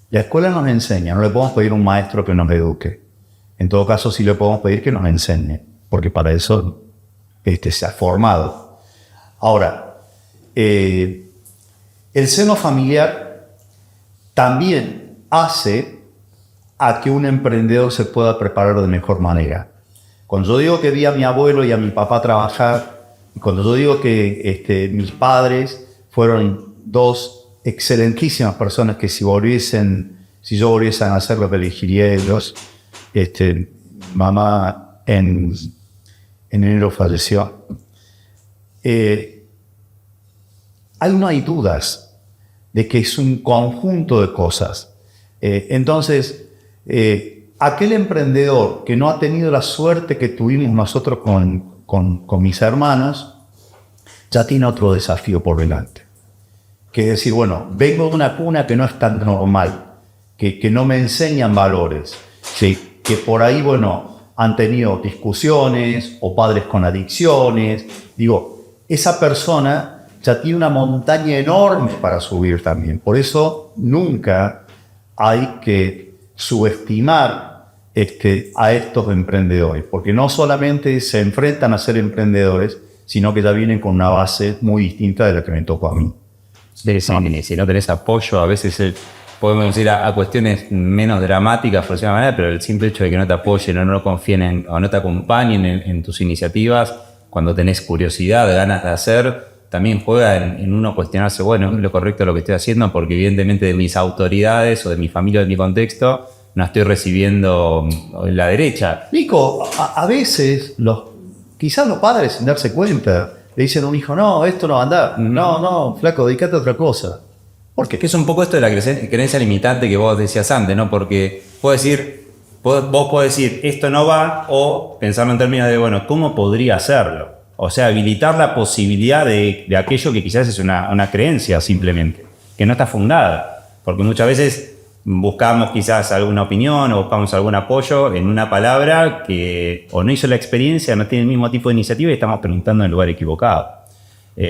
La escuela nos enseña, no le podemos pedir a un maestro que nos eduque. En todo caso, sí le podemos pedir que nos enseñe, porque para eso se ha formado. Ahora, el seno familiar también hace a que un emprendedor se pueda preparar de mejor manera. Cuando yo digo que vi a mi abuelo y a mi papá trabajar, cuando yo digo que mis padres fueron dos excelentísimas personas que si yo volviese a hacer lo que elegiría ellos. Mamá en enero falleció. No hay dudas de que es un conjunto de cosas. Entonces, aquel emprendedor que no ha tenido la suerte que tuvimos nosotros con mis hermanos, ya tiene otro desafío por delante. Que es decir, bueno, vengo de una cuna que no es tan normal, que no me enseñan valores, ¿sí? Que por ahí, bueno, han tenido discusiones o padres con adicciones. Digo, esa persona ya tiene una montaña enorme para subir también. Por eso nunca hay que subestimar a estos emprendedores, porque no solamente se enfrentan a ser emprendedores, sino que ya vienen con una base muy distinta de la que me tocó a mí. Si no tenés apoyo, a veces podemos decir a cuestiones menos dramáticas, por decirlo de manera, pero el simple hecho de que no te apoyen o no confíen o no te acompañen en tus iniciativas, cuando tenés curiosidad, ganas de hacer, también juega en uno cuestionarse, bueno, ¿es lo correcto lo que estoy haciendo? Porque evidentemente de mis autoridades o de mi familia o de mi contexto no estoy recibiendo la derecha. Nico, a veces quizás los padres, sin darse cuenta, le dicen a un hijo, no, esto no va a andar. No, flaco, dedícate a otra cosa. ¿Por qué? Que es un poco esto de la creencia limitante que vos decías antes, ¿no? Porque vos podés decir, esto no va, o pensarlo en términos de, bueno, ¿cómo podría hacerlo? O sea, habilitar la posibilidad de aquello que quizás es una creencia simplemente, que no está fundada. Porque muchas veces buscamos quizás alguna opinión o buscamos algún apoyo en una palabra que o no hizo la experiencia, no tiene el mismo tipo de iniciativa y estamos preguntando en el lugar equivocado.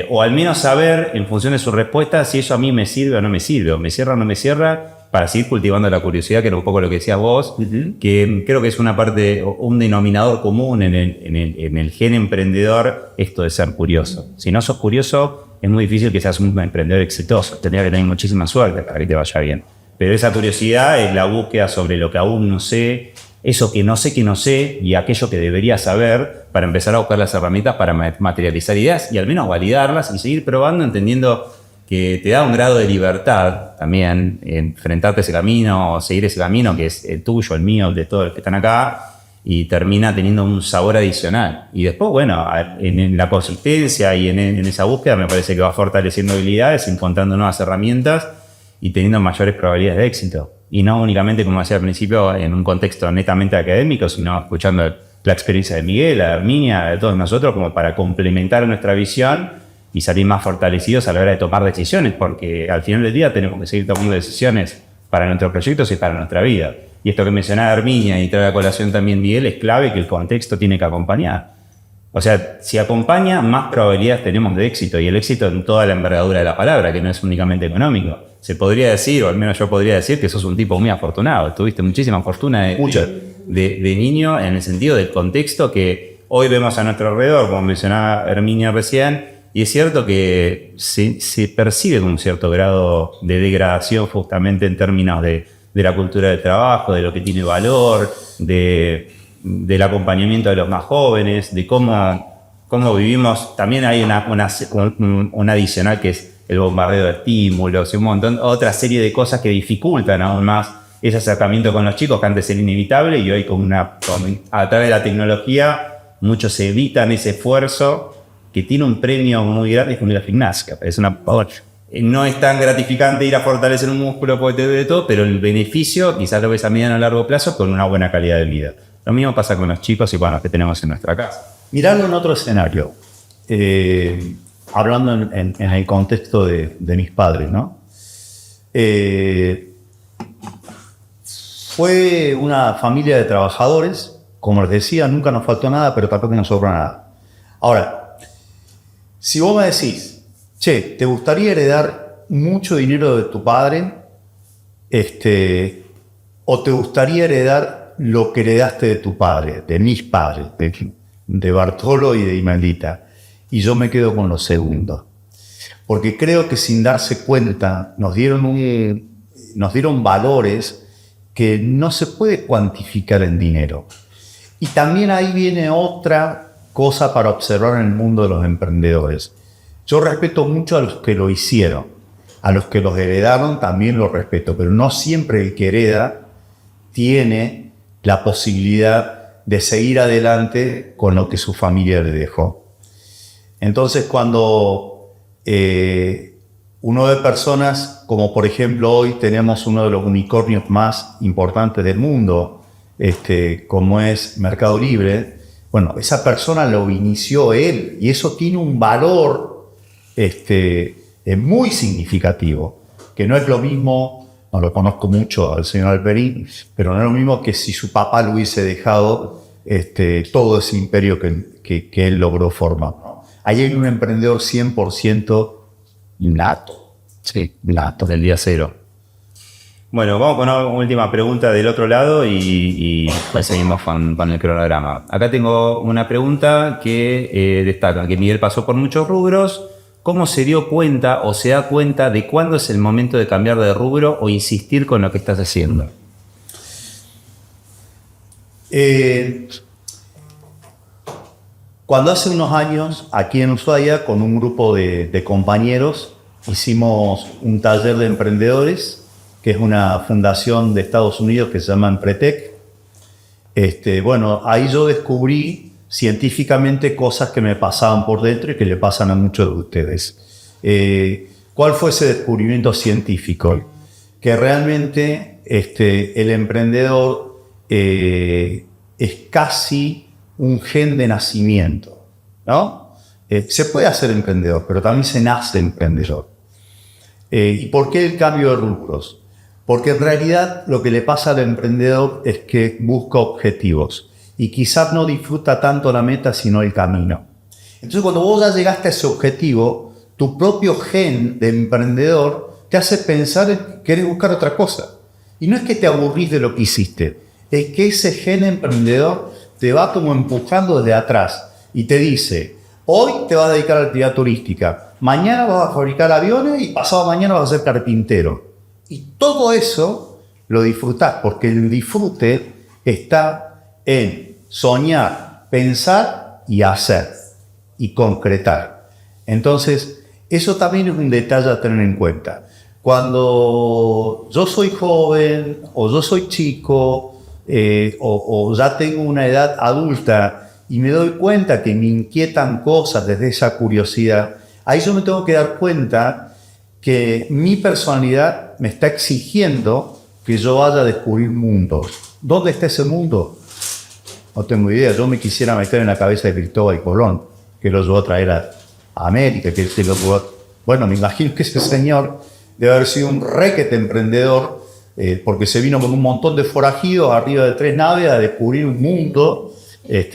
O al menos saber, en función de su respuesta, si eso a mí me sirve o no me sirve, o me cierra o no me cierra, para seguir cultivando la curiosidad, que era un poco lo que decías vos, que creo que es una parte, un denominador común en el gen emprendedor, esto de ser curioso. Si no sos curioso, es muy difícil que seas un emprendedor exitoso. Tendría que tener muchísima suerte para que te vaya bien. Pero esa curiosidad es la búsqueda sobre lo que aún no sé, eso que no sé y aquello que debería saber para empezar a buscar las herramientas para materializar ideas y al menos validarlas y seguir probando, entendiendo que te da un grado de libertad también enfrentarte a ese camino o seguir ese camino que es el tuyo, el mío, el de todos los que están acá, y termina teniendo un sabor adicional. Y después, bueno, en la consistencia y en esa búsqueda me parece que va fortaleciendo habilidades, encontrando nuevas herramientas y teniendo mayores probabilidades de éxito. Y no únicamente, como decía al principio, en un contexto netamente académico, sino escuchando la experiencia de Miguel, de Herminia, de todos nosotros, como para complementar nuestra visión y salir más fortalecidos a la hora de tomar decisiones, porque al final del día tenemos que seguir tomando decisiones para nuestros proyectos y para nuestra vida. Y esto que mencionaba Herminia y trae a colación también Miguel, es clave que el contexto tiene que acompañar. O sea, si acompaña, más probabilidades tenemos de éxito, y el éxito en toda la envergadura de la palabra, que no es únicamente económico. Se podría decir, o al menos yo podría decir, que sos un tipo muy afortunado. Tuviste muchísima fortuna de niño, en el sentido del contexto que hoy vemos a nuestro alrededor, como mencionaba Herminia recién, y es cierto que se percibe un cierto grado de degradación justamente en términos de la cultura del trabajo, de lo que tiene valor, del acompañamiento de los más jóvenes, de cómo vivimos. También hay una adicional que es el bombardeo de estímulos y un montón, otra serie de cosas que dificultan aún más ese acercamiento con los chicos, que antes era inevitable, y hoy a través de la tecnología muchos evitan ese esfuerzo que tiene un premio muy grande, como la gimnasia. No es tan gratificante ir a fortalecer un músculo porque te duele todo, pero el beneficio quizás lo ves a mediano o largo plazo con una buena calidad de vida. Lo mismo pasa con los chicos y con los que tenemos en nuestra casa. Mirarlo en otro escenario, hablando en el contexto de mis padres, ¿no? Fue una familia de trabajadores, como les decía, nunca nos faltó nada, pero tampoco nos sobró nada. Ahora, si vos me decís, che, ¿te gustaría heredar mucho dinero de tu padre? ¿O te gustaría heredar lo que heredaste de tu padre, de mis padres, de Bartolo y de Imelita? Y yo me quedo con lo segundo. Porque creo que sin darse cuenta nos dieron valores que no se puede cuantificar en dinero. Y también ahí viene otra cosa para observar en el mundo de los emprendedores. Yo respeto mucho a los que lo hicieron. A los que los heredaron también los respeto, pero no siempre el que hereda tiene la posibilidad de seguir adelante con lo que su familia le dejó. Entonces, cuando uno ve personas, como por ejemplo hoy tenemos uno de los unicornios más importantes del mundo, como es Mercado Libre, bueno, esa persona lo inició él y eso tiene un valor muy significativo, que no es lo mismo, no lo conozco mucho al señor Alperín, pero no es lo mismo que si su papá le hubiese dejado todo ese imperio que él logró formar, ¿no? Ahí hay un emprendedor 100% nato. Sí, nato, del día cero. Bueno, vamos con una última pregunta del otro lado y pues seguimos con el cronograma. Acá tengo una pregunta que destaca que Miguel pasó por muchos rubros. ¿Cómo se dio cuenta o se da cuenta de cuándo es el momento de cambiar de rubro o insistir con lo que estás haciendo? Cuando hace unos años, aquí en Ushuaia, con un grupo de compañeros, hicimos un taller de emprendedores, que es una fundación de Estados Unidos que se llama Empretec. Bueno, ahí yo descubrí científicamente cosas que me pasaban por dentro y que le pasan a muchos de ustedes. ¿Cuál fue ese descubrimiento científico? Que realmente el emprendedor es casi un gen de nacimiento, ¿no? Se puede hacer emprendedor, pero también se nace emprendedor. ¿Y por qué el cambio de rubros? Porque en realidad lo que le pasa al emprendedor es que busca objetivos y quizás no disfruta tanto la meta sino el camino. Entonces cuando vos ya llegaste a ese objetivo, tu propio gen de emprendedor te hace pensar en que querés buscar otra cosa. Y no es que te aburrís de lo que hiciste, es que ese gen emprendedor te va como empujando desde atrás y te dice, hoy te vas a dedicar a la actividad turística, mañana vas a fabricar aviones y pasado mañana vas a ser carpintero. Y todo eso lo disfrutás, porque el disfrute está en soñar, pensar y hacer y concretar. Entonces, eso también es un detalle a tener en cuenta. Cuando yo soy joven o yo soy chico o ya tengo una edad adulta y me doy cuenta que me inquietan cosas desde esa curiosidad, ahí yo me tengo que dar cuenta que mi personalidad me está exigiendo que yo vaya a descubrir mundos. ¿Dónde está ese mundo? No tengo idea. Yo me quisiera meter en la cabeza de Cristóbal Colón, que lo llevó a traer a América. Bueno, me imagino que ese señor debe haber sido un requete emprendedor, porque se vino con un montón de forajidos arriba de 3 naves a descubrir un mundo.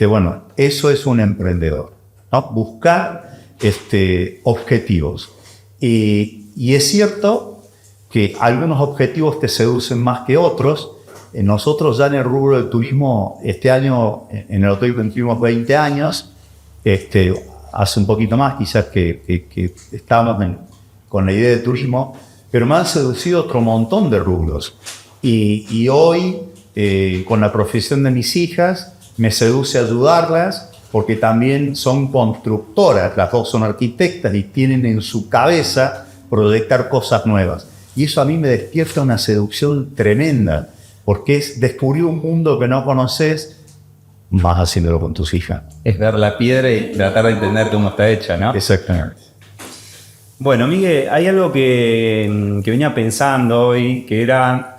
Bueno, eso es un emprendedor, ¿no? Buscar objetivos. Y es cierto que algunos objetivos te seducen más que otros. Nosotros ya en el rubro del turismo, este año en el hotel cumplimos 20 años, hace un poquito más quizás que estábamos con la idea de turismo, pero me han seducido otro montón de rubros. Y hoy, con la profesión de mis hijas, me seduce ayudarlas, porque también son constructoras, las dos son arquitectas y tienen en su cabeza proyectar cosas nuevas. Y eso a mí me despierta una seducción tremenda, porque es descubrir un mundo que no conoces, vas haciéndolo con tus hijas. Es ver la piedra y tratar de entender cómo está hecha, ¿no? Exactamente. Bueno, Miguel, hay algo que venía pensando hoy, que era,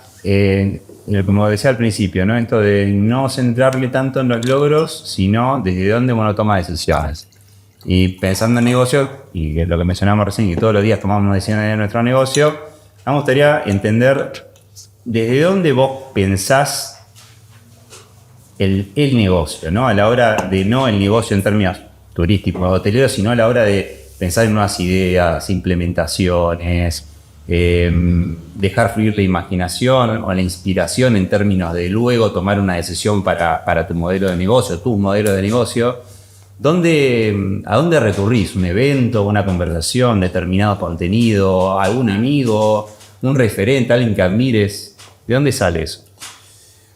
como decía al principio, ¿no? Esto de no centrarle tanto en los logros, sino desde dónde uno toma decisiones. Y pensando en negocio, y lo que mencionamos recién, que todos los días tomamos decisiones en nuestro negocio, me gustaría entender desde dónde vos pensás el negocio, ¿no? A la hora de no el negocio en términos turísticos o hoteleros, sino a la hora de pensar en nuevas ideas, implementaciones, dejar fluir la imaginación o la inspiración en términos de luego tomar una decisión para tu modelo de negocio, tu modelo de negocio. ¿A dónde recurrís? ¿Un evento, una conversación, determinado contenido, algún amigo, un referente, alguien que admires? ¿De dónde sale eso?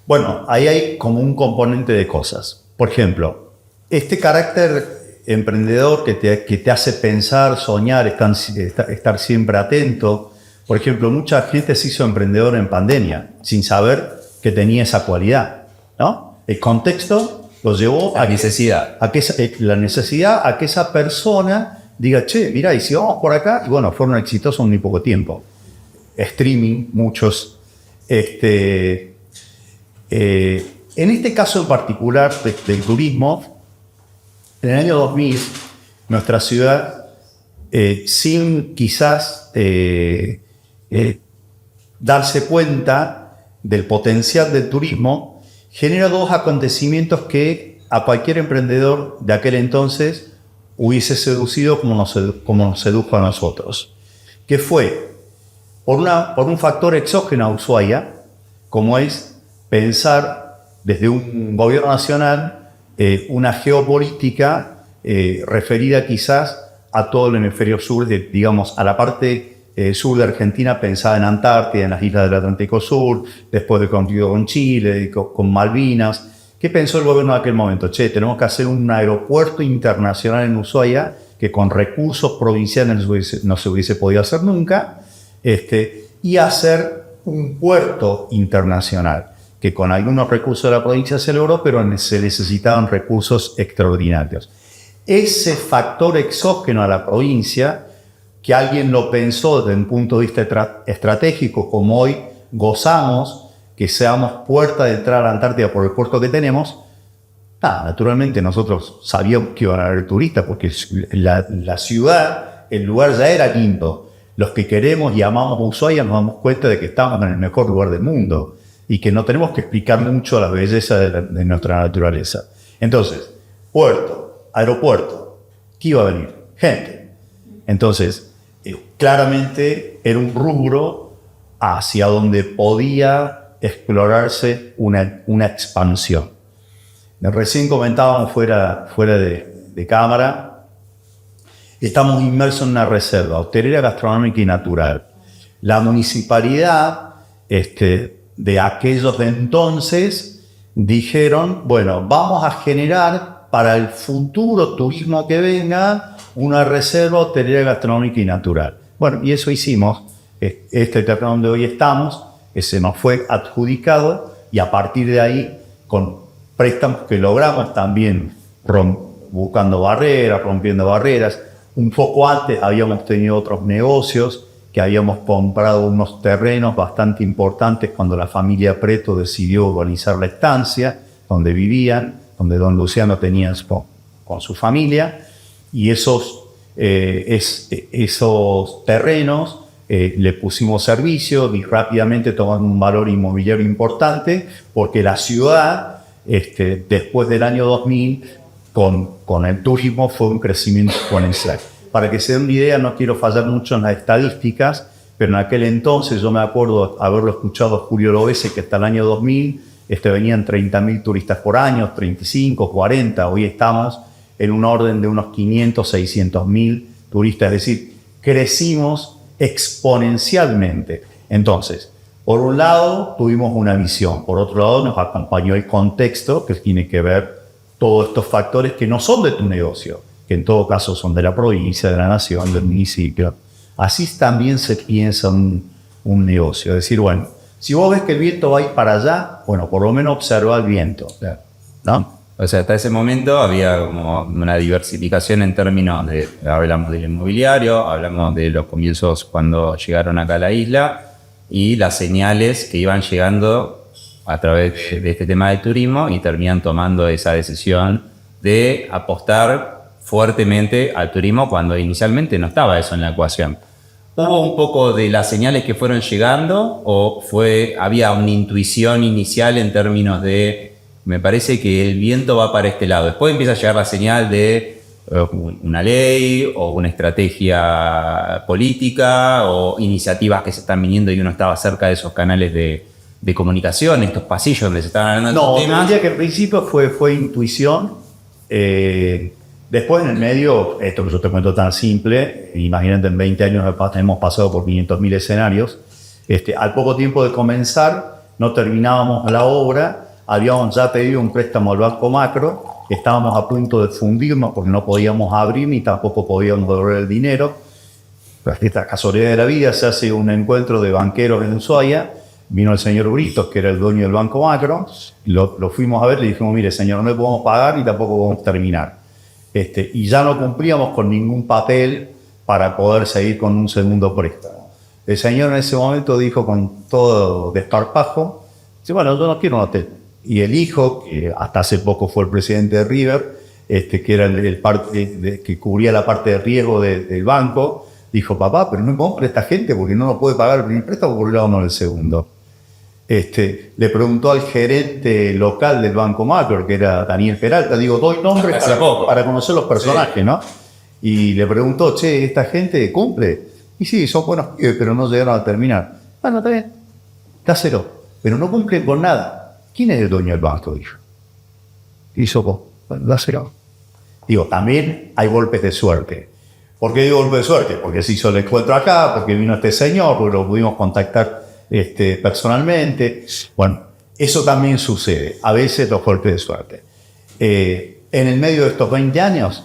Bueno, ahí hay como un componente de cosas. Por ejemplo, este carácter emprendedor que te hace pensar, soñar, estar siempre atento. Por ejemplo, mucha gente se hizo emprendedor en pandemia sin saber que tenía esa cualidad, ¿no? El contexto lo llevó La necesidad. la necesidad a que esa persona diga, che, mira, y si vamos por acá, y bueno, fueron exitosos en muy poco tiempo. Streaming, muchos. En este caso en particular del turismo, en el año 2000, nuestra ciudad, sin quizás darse cuenta del potencial del turismo, genera dos acontecimientos que a cualquier emprendedor de aquel entonces hubiese seducido como nos sedujo a nosotros. Que fue, por un factor exógeno a Ushuaia, como es pensar desde un gobierno nacional una geopolítica referida quizás a todo el hemisferio sur, digamos, a la parte sur de Argentina, pensada en Antártida, en las islas del Atlántico Sur, después de conflicto con Chile, con Malvinas. ¿Qué pensó el gobierno de aquel momento? Che, tenemos que hacer un aeropuerto internacional en Ushuaia que con recursos provinciales no se hubiese podido hacer nunca, y hacer un puerto internacional que con algunos recursos de la provincia se logró, pero se necesitaban recursos extraordinarios. Ese factor exógeno a la provincia, que alguien lo pensó desde un punto de vista estratégico, como hoy gozamos, que seamos puerta de entrada a la Antártida por el puerto que tenemos, naturalmente nosotros sabíamos que iban a haber turistas, porque la ciudad, el lugar ya era lindo. Los que queremos y amamos Ushuaia nos damos cuenta de que estamos en el mejor lugar del mundo y que no tenemos que explicar mucho la belleza de nuestra naturaleza. Entonces, puerto, aeropuerto, ¿qué iba a venir? Gente. Entonces, claramente era un rubro hacia donde podía explorarse una expansión. Recién comentábamos fuera de cámara, estamos inmersos en una reserva hotelera, gastronómica y natural. La municipalidad de aquellos de entonces dijeron, bueno, vamos a generar para el futuro turismo que venga una reserva hotelera, gastronómica y natural. Bueno, y eso hicimos. Este terreno donde hoy estamos, que se nos fue adjudicado, y a partir de ahí, con préstamos que logramos también, buscando barreras, rompiendo barreras. Un poco antes habíamos tenido otros negocios, que habíamos comprado unos terrenos bastante importantes cuando la familia Preto decidió urbanizar la estancia donde vivían, donde don Luciano tenía con su familia, y esos terrenos le pusimos servicio y rápidamente tomaron un valor inmobiliario importante, porque la ciudad, después del año 2000, con el turismo fue un crecimiento exponencial. Para que se den una idea, no quiero fallar mucho en las estadísticas, pero en aquel entonces yo me acuerdo haberlo escuchado a Julio Loese, que hasta el año 2000 venían 30.000 turistas por año, 35, 40, hoy estamos en un orden de unos 500, 600.000 turistas, es decir, crecimos exponencialmente. Entonces, por un lado tuvimos una visión, por otro lado nos acompañó el contexto, que tiene que ver todos estos factores que no son de tu negocio, que en todo caso son de la provincia, de la nación, del municipio. Así también se piensa un negocio. Es decir, bueno, si vos ves que el viento va a ir para allá, bueno, por lo menos observa el viento, ¿no? O sea, hasta ese momento había como una diversificación en términos de, hablamos del inmobiliario, hablamos de los comienzos cuando llegaron acá a la isla y las señales que iban llegando a través de este tema del turismo y terminan tomando esa decisión de apostar fuertemente al turismo cuando inicialmente no estaba eso en la ecuación. ¿Hubo un poco de las señales que fueron llegando o había una intuición inicial en términos de me parece que el viento va para este lado? Después empieza a llegar la señal de una ley o una estrategia política o iniciativas que se están viniendo y uno estaba cerca de esos canales de comunicación, estos pasillos donde se estaban hablando de estos temas. No, diría que al principio fue intuición. Después en el medio, esto que yo te cuento tan simple, imagínate, en 20 años hemos pasado por 500.000 escenarios. Al poco tiempo de comenzar, no terminábamos la obra, habíamos ya pedido un préstamo al Banco Macro estábamos a punto de fundirnos porque no podíamos abrir ni tampoco podíamos devolver el dinero. Esta casualidad de la vida, se hace un encuentro de banqueros en Ushuaia, vino el señor Britos, que era el dueño del Banco Macro, lo fuimos a ver, le dijimos, mire señor, no le podemos pagar ni tampoco podemos terminar. Y ya no cumplíamos con ningún papel para poder seguir con un segundo préstamo. El señor en ese momento dijo con todo desparpajo, dice, bueno, yo no quiero un hotel. Y el hijo, que hasta hace poco fue el presidente de River, que era que cubría la parte de riesgo del banco, dijo, papá, pero no compre esta gente porque no nos puede pagar el primer préstamo porque le damos el segundo. Le preguntó al gerente local del Banco Macro, que era Daniel Peralta, digo, doy nombres para conocer los personajes, sí, ¿no? Y le preguntó, che, ¿esta gente cumple? Y sí, son buenos pibes, pero no llegaron a terminar. Bueno, está bien, dáselo, pero no cumplen con nada. ¿Quién es el dueño del banco? Dijo. Y hizo, bueno, dáselo. Digo, también hay golpes de suerte. ¿Por qué digo golpe de suerte? Porque se hizo el encuentro acá, porque vino este señor, porque lo pudimos contactar personalmente. Bueno, eso también sucede. A veces los golpes de suerte. En el medio de estos 20 años,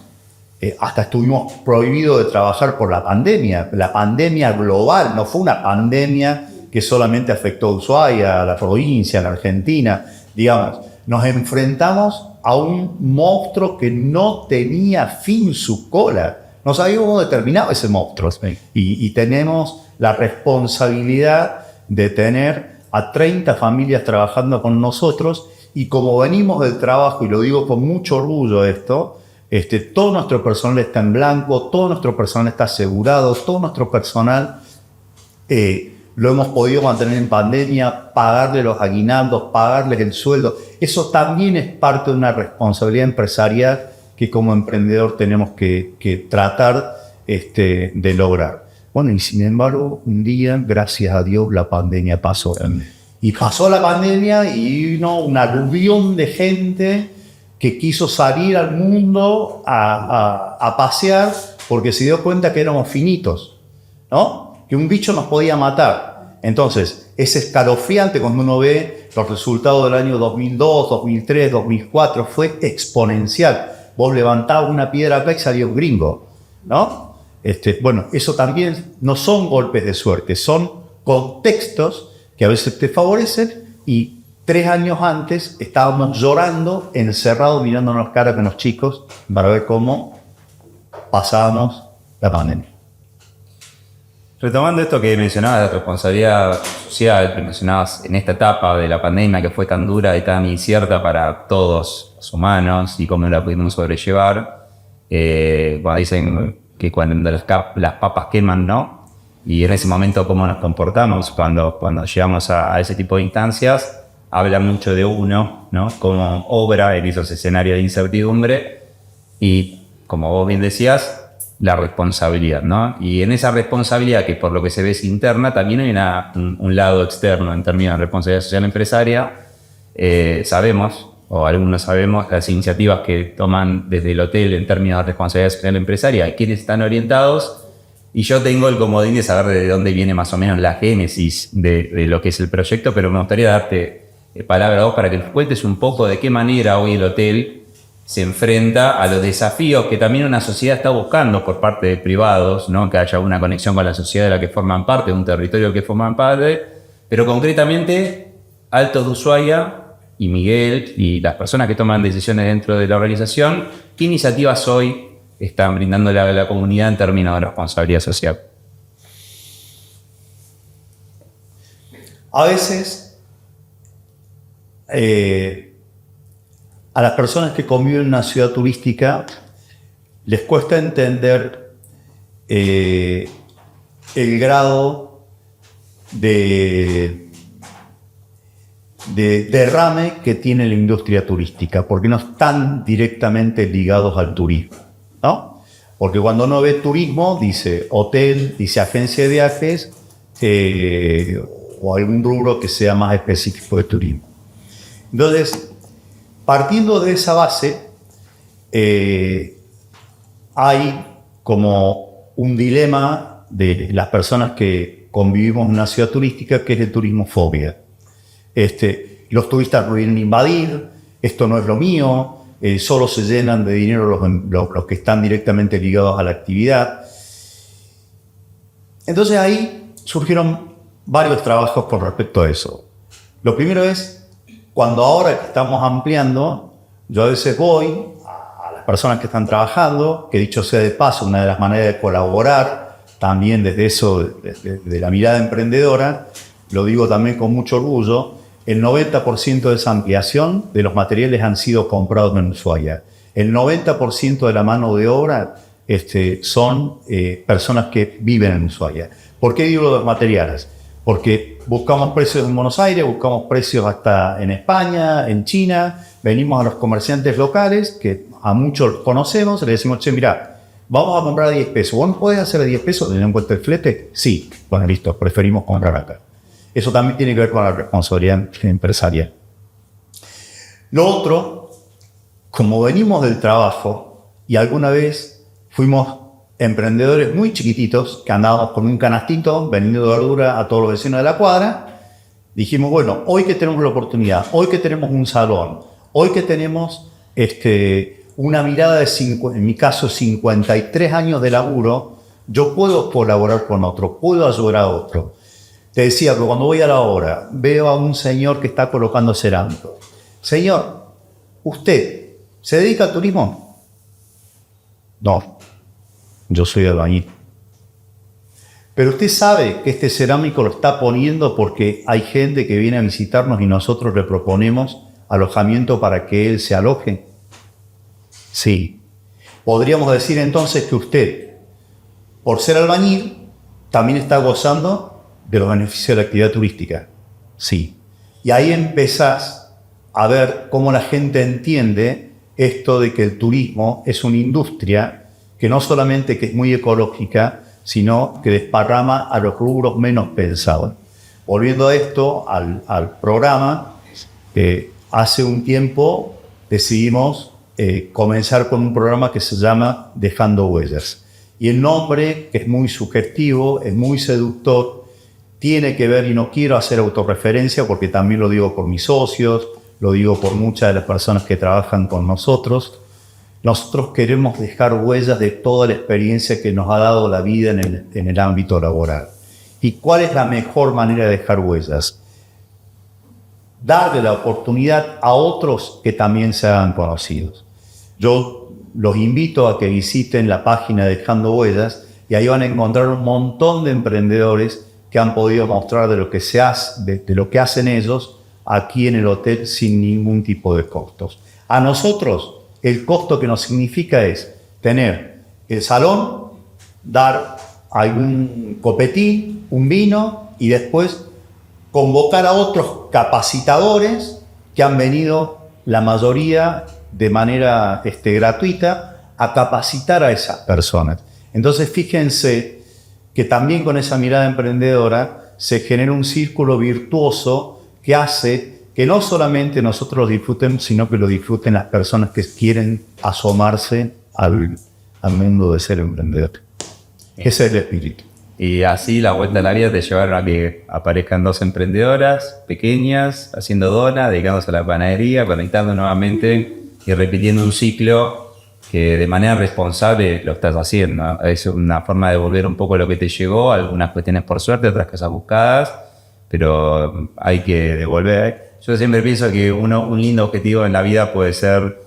hasta estuvimos prohibidos de trabajar por la pandemia. La pandemia global, no fue una pandemia que solamente afectó a Ushuaia, a la provincia, a la Argentina. Digamos, nos enfrentamos a un monstruo que no tenía fin su cola. No sabíamos cómo terminaba ese monstruo. Y tenemos la responsabilidad de tener a 30 familias trabajando con nosotros. Y como venimos del trabajo, y lo digo con mucho orgullo esto, todo nuestro personal está en blanco, todo nuestro personal está asegurado, todo nuestro personal lo hemos podido mantener en pandemia, pagarle los aguinaldos, pagarles el sueldo. Eso también es parte de una responsabilidad empresarial que como emprendedor tenemos que tratar de lograr. Bueno, y sin embargo, un día, gracias a Dios, la pandemia pasó. Y pasó la pandemia y vino una aluvión de gente que quiso salir al mundo a pasear porque se dio cuenta que éramos finitos, ¿no? Que un bicho nos podía matar. Entonces, es escalofriante cuando uno ve los resultados del año 2002, 2003, 2004, fue exponencial. Vos levantabas una piedra acá y salía un gringo, ¿no? Bueno, eso también no son golpes de suerte, son contextos que a veces te favorecen y 3 años antes estábamos llorando, encerrados, mirándonos cara con los chicos para ver cómo pasábamos la pandemia. Retomando esto que mencionabas de responsabilidad social, que mencionabas en esta etapa de la pandemia que fue tan dura y tan incierta para todos los humanos y cómo la pudimos sobrellevar, cuando dicen que cuando las papas queman, ¿no? Y en ese momento cómo nos comportamos cuando llegamos a ese tipo de instancias, habla mucho de uno, ¿no? Como obra en esos escenarios de incertidumbre y, como vos bien decías, la responsabilidad, ¿no? Y en esa responsabilidad, que por lo que se ve es interna, también hay un lado externo en términos de responsabilidad social empresaria. Sabemos, o algunos sabemos, las iniciativas que toman desde el hotel en términos de responsabilidad social empresaria, a quiénes están orientados, y yo tengo el comodín de saber de dónde viene más o menos la génesis de lo que es el proyecto, pero me gustaría darte palabra a vos para que nos cuentes un poco de qué manera hoy el hotel se enfrenta a los desafíos que también una sociedad está buscando por parte de privados, ¿no? Que haya una conexión con la sociedad de la que forman parte, un territorio que forman parte, pero concretamente Altos de Ushuaia y Miguel y las personas que toman decisiones dentro de la organización, ¿qué iniciativas hoy están brindando a la comunidad en términos de responsabilidad social? A veces a las personas que conviven en una ciudad turística les cuesta entender el grado de derrame que tiene la industria turística, porque no están directamente ligados al turismo, ¿no? Porque cuando uno ve turismo, dice hotel, dice agencia de viajes o algún rubro que sea más específico de turismo. Entonces, partiendo de esa base, hay como un dilema de las personas que convivimos en una ciudad turística, que es el turismofobia. Los turistas no vienen a invadir, esto no es lo mío, solo se llenan de dinero los que están directamente ligados a la actividad. Entonces ahí surgieron varios trabajos con respecto a eso. Lo primero es, cuando ahora que estamos ampliando, yo a veces voy a las personas que están trabajando, que dicho sea de paso, una de las maneras de colaborar, también desde eso, de la mirada emprendedora, lo digo también con mucho orgullo, el 90% de esa ampliación de los materiales han sido comprados en Ushuaia. El 90% de la mano de obra son personas que viven en Ushuaia. ¿Por qué digo los materiales? Porque buscamos precios en Buenos Aires, buscamos precios hasta en España, en China, venimos a los comerciantes locales, que a muchos conocemos, le decimos, che, mirá, vamos a comprar a 10 pesos. ¿Vos me podés hacer a 10 pesos teniendo en cuenta el flete? Sí. Bueno, listo, preferimos comprar acá. Eso también tiene que ver con la responsabilidad empresarial. Lo otro, como venimos del trabajo y alguna vez fuimos emprendedores muy chiquititos que andábamos con un canastito vendiendo verdura a todos los vecinos de la cuadra, dijimos, bueno, hoy que tenemos la oportunidad, hoy que tenemos un salón, hoy que tenemos una mirada de, en mi caso, 53 años de laburo, yo puedo colaborar con otro, puedo ayudar a otro. Te decía que cuando voy a la obra, veo a un señor que está colocando cerámico. Señor, ¿usted se dedica al turismo? No, yo soy albañil. Pero usted sabe que este cerámico lo está poniendo porque hay gente que viene a visitarnos y nosotros le proponemos alojamiento para que él se aloje. Sí. Podríamos decir entonces que usted, por ser albañil, también está gozando de los beneficios de la actividad turística. Sí. Y ahí empezás a ver cómo la gente entiende esto de que el turismo es una industria que no solamente que es muy ecológica, sino que desparrama a los rubros menos pensados. Volviendo a esto, al programa, hace un tiempo decidimos comenzar con un programa que se llama Dejando Huellas. Y el nombre, que es muy sugestivo, es muy seductor, tiene que ver, y no quiero hacer autorreferencia porque también lo digo por mis socios, lo digo por muchas de las personas que trabajan con nosotros. Nosotros queremos dejar huellas de toda la experiencia que nos ha dado la vida en el ámbito laboral. ¿Y cuál es la mejor manera de dejar huellas? Darle la oportunidad a otros que también se hagan conocidos. Yo los invito a que visiten la página Dejando Huellas y ahí van a encontrar un montón de emprendedores que han podido mostrar de lo que se hace, de lo que hacen ellos aquí en el hotel sin ningún tipo de costos. A nosotros, el costo que nos significa es tener el salón, dar algún copetín, un vino y después convocar a otros capacitadores que han venido, la mayoría de manera gratuita, a capacitar a esas personas. Entonces fíjense que también con esa mirada emprendedora se genera un círculo virtuoso que hace que no solamente nosotros lo disfrutemos, sino que lo disfruten las personas que quieren asomarse al mundo de ser emprendedor. Ese es el espíritu. Y así la vuelta a la vida te llevaron a que aparezcan dos emprendedoras pequeñas, haciendo donas, dedicándose a la panadería, conectando nuevamente y repitiendo un ciclo que de manera responsable lo estás haciendo. Es una forma de devolver un poco lo que te llegó, algunas cuestiones por suerte, otras cosas buscadas, pero hay que devolver. Yo siempre pienso que un lindo objetivo en la vida puede ser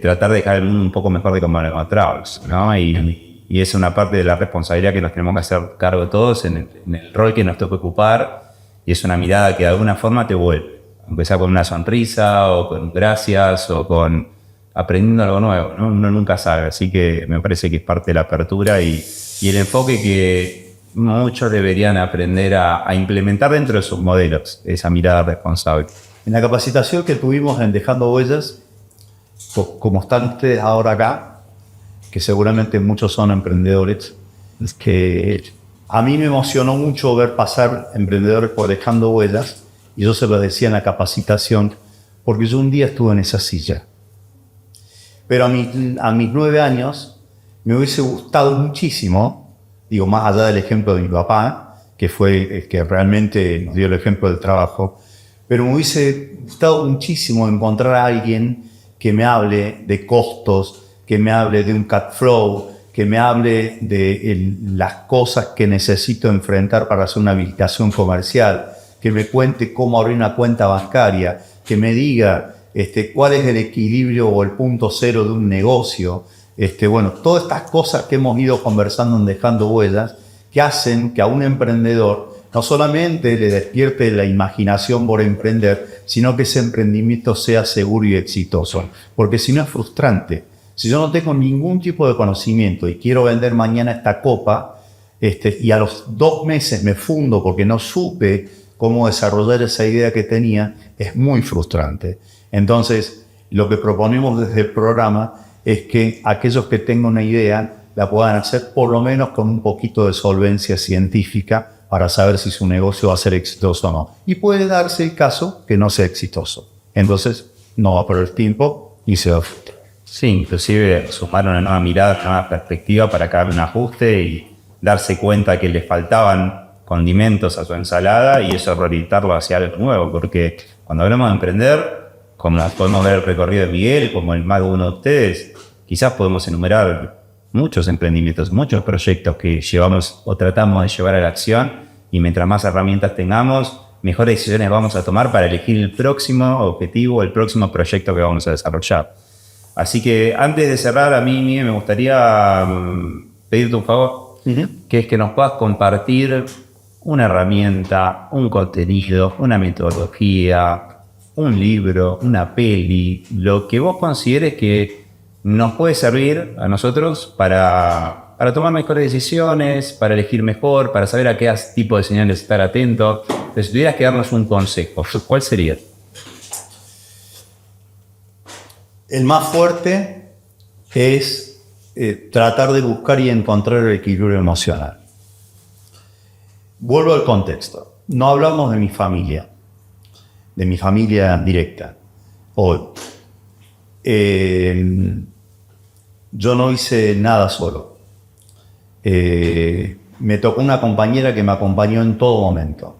tratar de dejar el mundo un poco mejor de como lo encontramos, ¿no? Y es una parte de la responsabilidad que nos tenemos que hacer cargo todos en el rol que nos toca ocupar, y es una mirada que de alguna forma te vuelve, aunque sea con una sonrisa o con gracias o con aprendiendo algo nuevo, ¿no? Uno nunca sabe, así que me parece que es parte de la apertura y el enfoque que muchos deberían aprender a implementar dentro de sus modelos, esa mirada responsable. En la capacitación que tuvimos en Dejando Huellas, como están ustedes ahora acá, que seguramente muchos son emprendedores, es que a mí me emocionó mucho ver pasar emprendedores por Dejando Huellas, y yo se lo decía en la capacitación, porque yo un día estuve en esa silla. Pero a mis 9 años me hubiese gustado muchísimo, digo, más allá del ejemplo de mi papá, que fue el que realmente nos dio el ejemplo del trabajo, pero me hubiese gustado muchísimo encontrar a alguien que me hable de costos, que me hable de un cash flow, que me hable de las cosas que necesito enfrentar para hacer una habilitación comercial, que me cuente cómo abrir una cuenta bancaria, que me diga cuál es el equilibrio o el punto cero de un negocio. Bueno, todas estas cosas que hemos ido conversando en Dejando Huellas, que hacen que a un emprendedor no solamente le despierte la imaginación por emprender, sino que ese emprendimiento sea seguro y exitoso. Porque si no es frustrante. Si yo no tengo ningún tipo de conocimiento y quiero vender mañana esta copa, y a los 2 meses me fundo porque no supe cómo desarrollar esa idea que tenía, es muy frustrante. Entonces, lo que proponemos desde el programa es que aquellos que tengan una idea la puedan hacer por lo menos con un poquito de solvencia científica para saber si su negocio va a ser exitoso o no. Y puede darse el caso que no sea exitoso. Entonces, no va a perder tiempo y se va a frustrar. Sí, inclusive sumar una nueva mirada, una nueva perspectiva para que haga un ajuste y darse cuenta que le faltaban condimentos a su ensalada y eso reorientarlo hacia algo nuevo, porque cuando hablamos de emprender, como podemos ver el recorrido de Miguel, como el más de uno de ustedes, quizás podemos enumerar muchos emprendimientos, muchos proyectos que llevamos o tratamos de llevar a la acción y mientras más herramientas tengamos, mejores decisiones vamos a tomar para elegir el próximo objetivo, el próximo proyecto que vamos a desarrollar. Así que antes de cerrar, a mí Miguel, me gustaría pedirte un favor, que es que nos puedas compartir una herramienta, un contenido, una metodología, un libro, una peli, lo que vos consideres que nos puede servir a nosotros para tomar mejores decisiones, para elegir mejor, para saber a qué tipo de señales estar atentos. Entonces, si tuvieras que darnos un consejo, ¿cuál sería? El más fuerte es tratar de buscar y encontrar el equilibrio emocional. Vuelvo al contexto. No hablamos de mi familia directa. Hoy. Yo no hice nada solo. Me tocó una compañera que me acompañó en todo momento.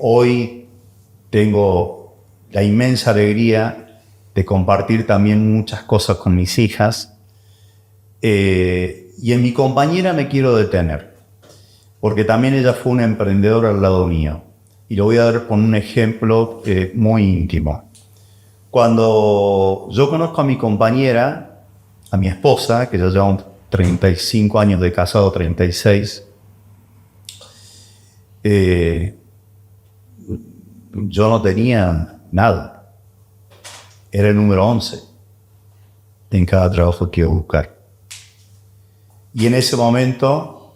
Hoy tengo la inmensa alegría de compartir también muchas cosas con mis hijas. Y en mi compañera me quiero detener, porque también ella fue una emprendedora al lado mío. Y lo voy a dar con un ejemplo muy íntimo. Cuando yo conozco a mi compañera, a mi esposa, que ya llevamos 35 años de casado, 36, yo no tenía nada. Era el número 11 en cada trabajo que iba a buscar. Y en ese momento,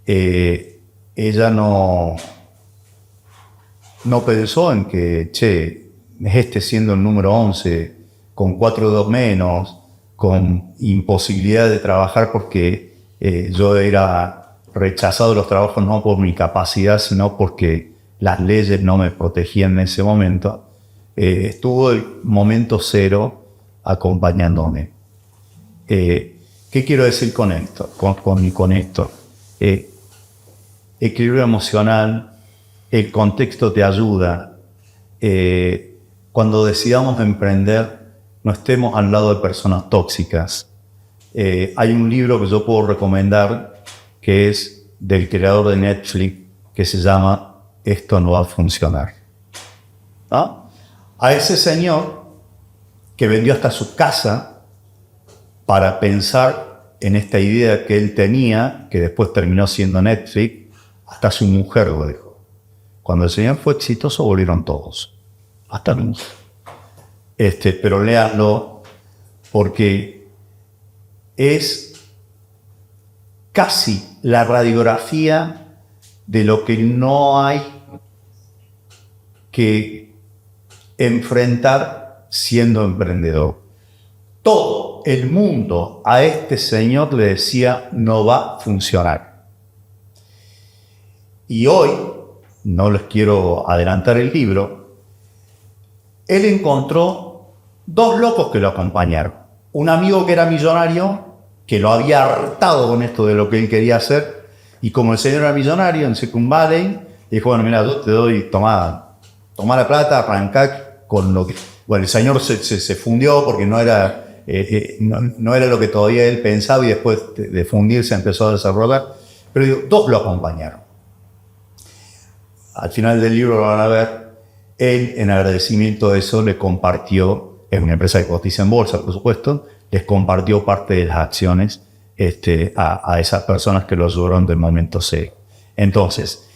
ella no pensó en que, siendo el número 11, con 4 dedos menos, con imposibilidad de trabajar porque yo era rechazado de los trabajos no por mi capacidad, sino porque las leyes no me protegían en ese momento. Estuvo el momento cero acompañándome. ¿Qué quiero decir con esto? Con esto. Equilibrio emocional, el contexto te ayuda. Cuando decidamos emprender, no estemos al lado de personas tóxicas. Hay un libro que yo puedo recomendar que es del creador de Netflix, que se llama Esto no va a funcionar. ¿Ah? A ese señor que vendió hasta su casa para pensar en esta idea que él tenía, que después terminó siendo Netflix, hasta su mujer lo dejó. Cuando el señor fue exitoso, volvieron todos. Hasta la mujer. Pero léanlo, porque es casi la radiografía de lo que no hay que enfrentar siendo emprendedor. Todo el mundo a este señor le decía, no va a funcionar. Y hoy, no les quiero adelantar el libro, él encontró 2 locos que lo acompañaron. Un amigo que era millonario, que lo había hartado con esto de lo que él quería hacer, y como el señor era millonario en Silicon Valley, dijo, bueno, mira, yo te doy, toma la plata, arrancá con lo que... Bueno, el señor se fundió porque no era, no era lo que todavía él pensaba y después de fundirse empezó a desarrollar. Pero digo, dos lo acompañaron. Al final del libro lo van a ver, él en agradecimiento de eso le compartió, es una empresa que cotiza en bolsa, por supuesto, les compartió parte de las acciones a esas personas que lo ayudaron del momento C. Entonces,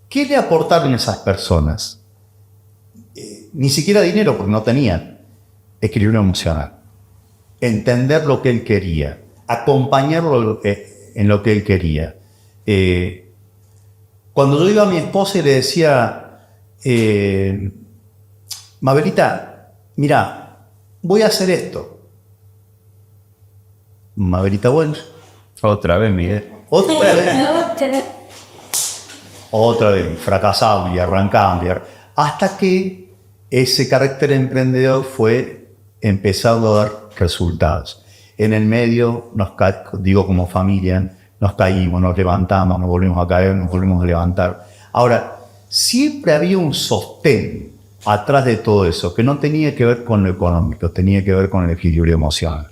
¿qué le aportaron esas personas? Ni siquiera dinero, porque no tenían. Equilibrio emocional. Entender lo que él quería. Acompañarlo en lo que él quería. Cuando yo iba a mi esposa y le decía, Mabelita, mira, voy a hacer esto. Mabelita, bueno. Otra vez, Miguel. Otra vez. Otra vez, fracasamos y arrancamos. Hasta que ese carácter emprendedor fue empezando a dar resultados. En el medio, digo como familia, nos caímos, nos levantamos, nos volvimos a caer, nos volvimos a levantar. Ahora, siempre había un sostén atrás de todo eso, que no tenía que ver con lo económico, tenía que ver con el equilibrio emocional.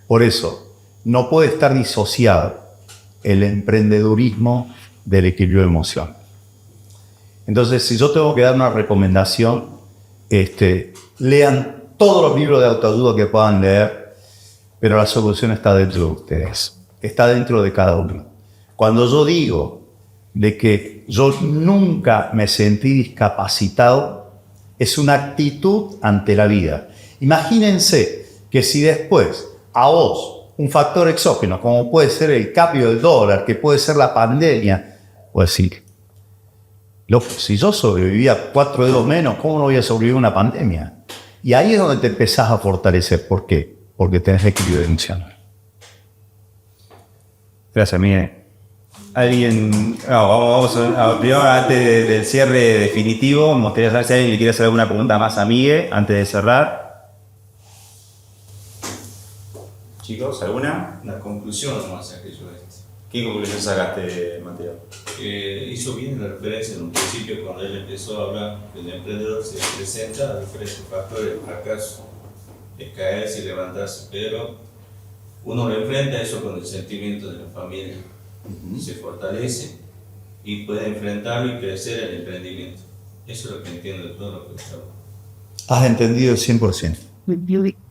Por eso, no puede estar disociado el emprendedurismo del equilibrio emocional. Entonces, si yo tengo que dar una recomendación, lean todos los libros de autoayuda que puedan leer, pero la solución está dentro de ustedes, está dentro de cada uno. Cuando yo digo de que yo nunca me sentí discapacitado, es una actitud ante la vida. Imagínense que si después a vos un factor exógeno, como puede ser el cambio del dólar, que puede ser la pandemia, pues sí, si yo sobrevivía 4 dedos menos, ¿cómo no voy a sobrevivir a una pandemia? Y ahí es donde te empezás a fortalecer. ¿Por qué? Porque tenés equilibrio emocional. Gracias, Miguel. Alguien, vamos a, primero antes del cierre definitivo, me gustaría saber si alguien le quiere hacer alguna pregunta más a Miguel antes de cerrar. Chicos, ¿alguna? La conclusión nomás saqué yo de esto. ¿Qué conclusión sacaste, Mateo? Hizo bien la referencia en un principio cuando él empezó a hablar del emprendedor, se presenta a diferentes factores de fracaso, de caerse y levantarse, pero uno lo enfrenta eso con el sentimiento de la familia, se fortalece y puede enfrentarlo y crecer el emprendimiento. Eso es lo que entiendo de todo lo que estaba. Has entendido el 100%.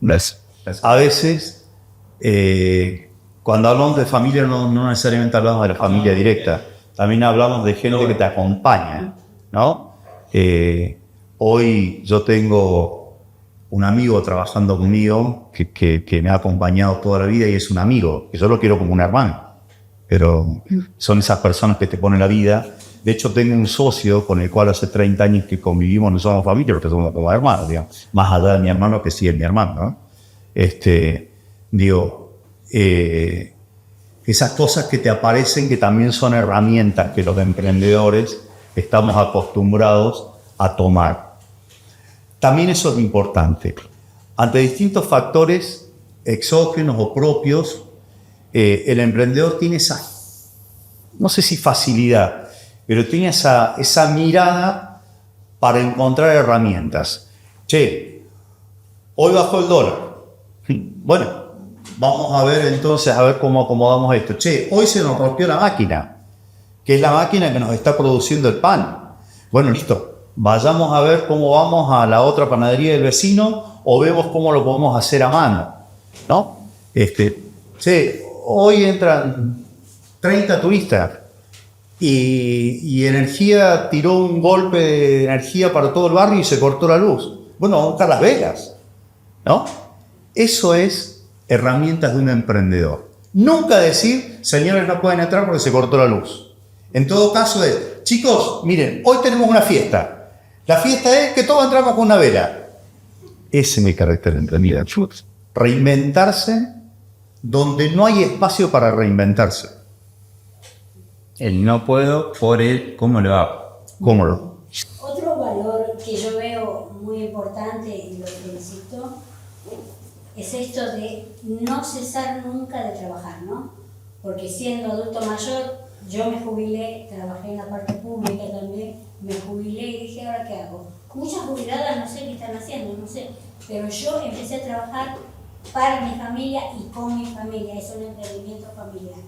Gracias. A veces, cuando hablamos de familia, no necesariamente hablamos de la familia directa. También hablamos de gente que te acompaña, ¿no? Hoy yo tengo un amigo trabajando conmigo que me ha acompañado toda la vida y es un amigo, que yo lo quiero como un hermano. Pero son esas personas que te ponen la vida. De hecho, tengo un socio con el cual hace 30 años que convivimos, no somos familia, pero somos como hermanos, digamos. Más allá de mi hermano, que sí es mi hermano, ¿no? Esas cosas que te aparecen que también son herramientas que los emprendedores estamos acostumbrados a tomar. También eso es importante. Ante distintos factores exógenos o propios, el emprendedor tiene esa, no sé si facilidad, pero tiene esa mirada para encontrar herramientas. Che, hoy bajó el dólar. Bueno, vamos a ver entonces, a ver cómo acomodamos esto. Che, hoy se nos rompió la máquina, que es la máquina que nos está produciendo el pan. Bueno, listo, vayamos a ver cómo vamos a la otra panadería del vecino o vemos cómo lo podemos hacer a mano, ¿no? Che, hoy entran 30 turistas y energía tiró un golpe de energía para todo el barrio y se cortó la luz. Bueno, vamos a buscar las velas, ¿no? Eso es herramientas de un emprendedor. Nunca decir, señores, no pueden entrar porque se cortó la luz. En todo caso es, chicos, miren, hoy tenemos una fiesta. La fiesta es que todos entramos con una vela. Ese es mi carácter de emprendedor. Reinventarse donde no hay espacio para reinventarse. El no puedo por el cómo lo hago. ¿Cómo lo? Otro valor que yo veo muy importante y lo felicito es esto de no cesar nunca de trabajar, ¿no? Porque siendo adulto mayor, yo me jubilé, trabajé en la parte pública también, me jubilé y dije, ¿ahora qué hago? muchas jubiladas no sé qué están haciendo, no sé, pero yo empecé a trabajar para mi familia y con mi familia, es un emprendimiento familiar.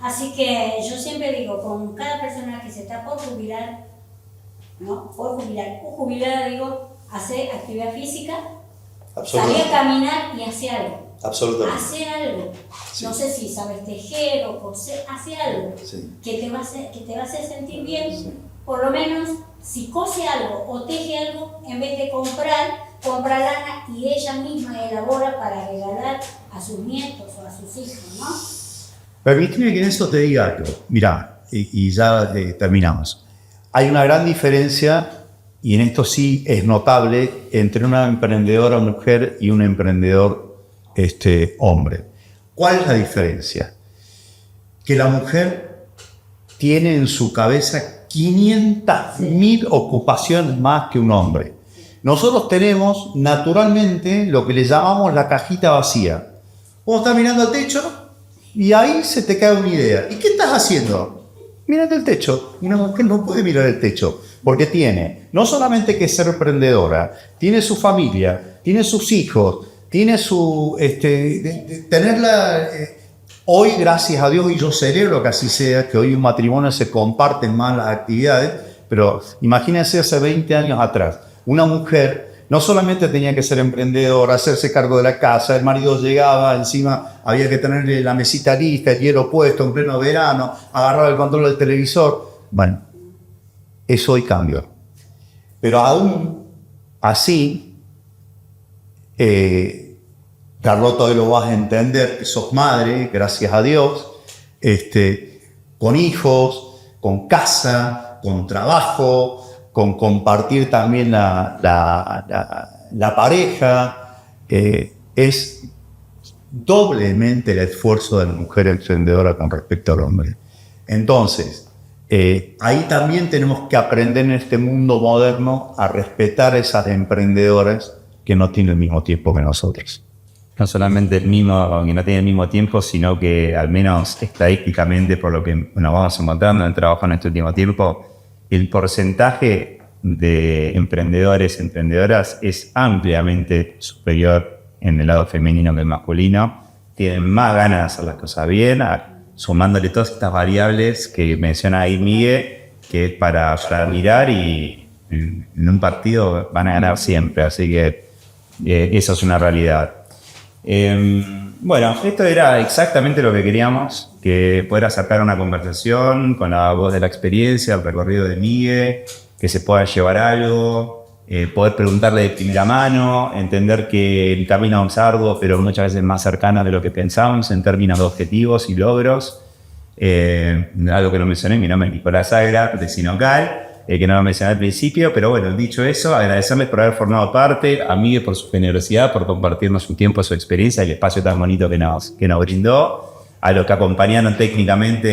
Así que yo siempre digo, con cada persona que se está por jubilar, ¿no? Por jubilar, o jubilada digo, hacer actividad física, salir a caminar y hacer algo. Absolutamente. Hacer algo. Sí. No sé si sabes tejer o coser, hacer algo Sí. que te va a hacer sentir bien. Sí. Por lo menos, si cose algo o teje algo, en vez de compra lana y ella misma elabora para regalar a sus nietos o a sus hijos, ¿no? Permíteme que en eso te diga algo. Mirá, y ya terminamos. Hay una gran diferencia, y en esto sí es notable, entre una emprendedora mujer y un emprendedor hombre. ¿Cuál es la diferencia? Que la mujer tiene en su cabeza 500.000 ocupaciones más que un hombre. Nosotros tenemos naturalmente lo que le llamamos la cajita vacía. Vos estás mirando al techo y ahí se te cae una idea. ¿Y qué estás haciendo? Mirando el techo. Una mujer no puede mirar el techo porque tiene no solamente que ser emprendedora, tiene su familia, tiene sus hijos, tiene su... tenerla... hoy, gracias a Dios, y yo celebro que así sea, que hoy un matrimonio se comparten más las actividades, pero imagínense hace 20 años atrás, una mujer no solamente tenía que ser emprendedora, hacerse cargo de la casa, el marido llegaba, encima había que tenerle la mesita lista, el hielo puesto en pleno verano, agarrar el control del televisor. Bueno, eso hoy cambió. Pero aún así, Carlota, hoy lo vas a entender, que sos madre, gracias a Dios, con hijos, con casa, con trabajo, con compartir también la pareja, es doblemente el esfuerzo de la mujer emprendedora con respecto al hombre. Entonces, ahí también tenemos que aprender en este mundo moderno a respetar a esas emprendedoras que no tienen el mismo tiempo que nosotros. No solamente el mismo, que no tiene el mismo tiempo, sino que al menos estadísticamente, por lo que nos vamos encontrando en el trabajo en este último tiempo, el porcentaje de emprendedores y emprendedoras es ampliamente superior en el lado femenino que el masculino. Tienen más ganas de hacer las cosas bien, sumándole todas estas variables que menciona ahí Miguel, que es para mirar y en un partido van a ganar siempre. Así que eso es una realidad. Bueno, esto era exactamente lo que queríamos, que poder acercar una conversación con la voz de la experiencia, el recorrido de Miguel, que se pueda llevar algo, poder preguntarle de primera mano, entender que el camino es arduo, pero muchas veces más cercano de lo que pensamos en términos de objetivos y logros. Algo que no mencioné, mi nombre es Nicolás Agra, de Sinocal, que no lo mencioné al principio, pero bueno, dicho eso, agradecerles por haber formado parte, a Miguel por su generosidad, por compartirnos su tiempo, su experiencia, el espacio tan bonito que nos brindó, a los que acompañaron técnicamente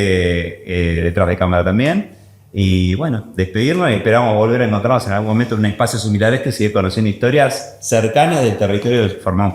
detrás de cámara también. Y bueno, despedirnos y esperamos volver a encontrarnos en algún momento en un espacio similar a este y seguir conociendo historias cercanas del territorio del que formamos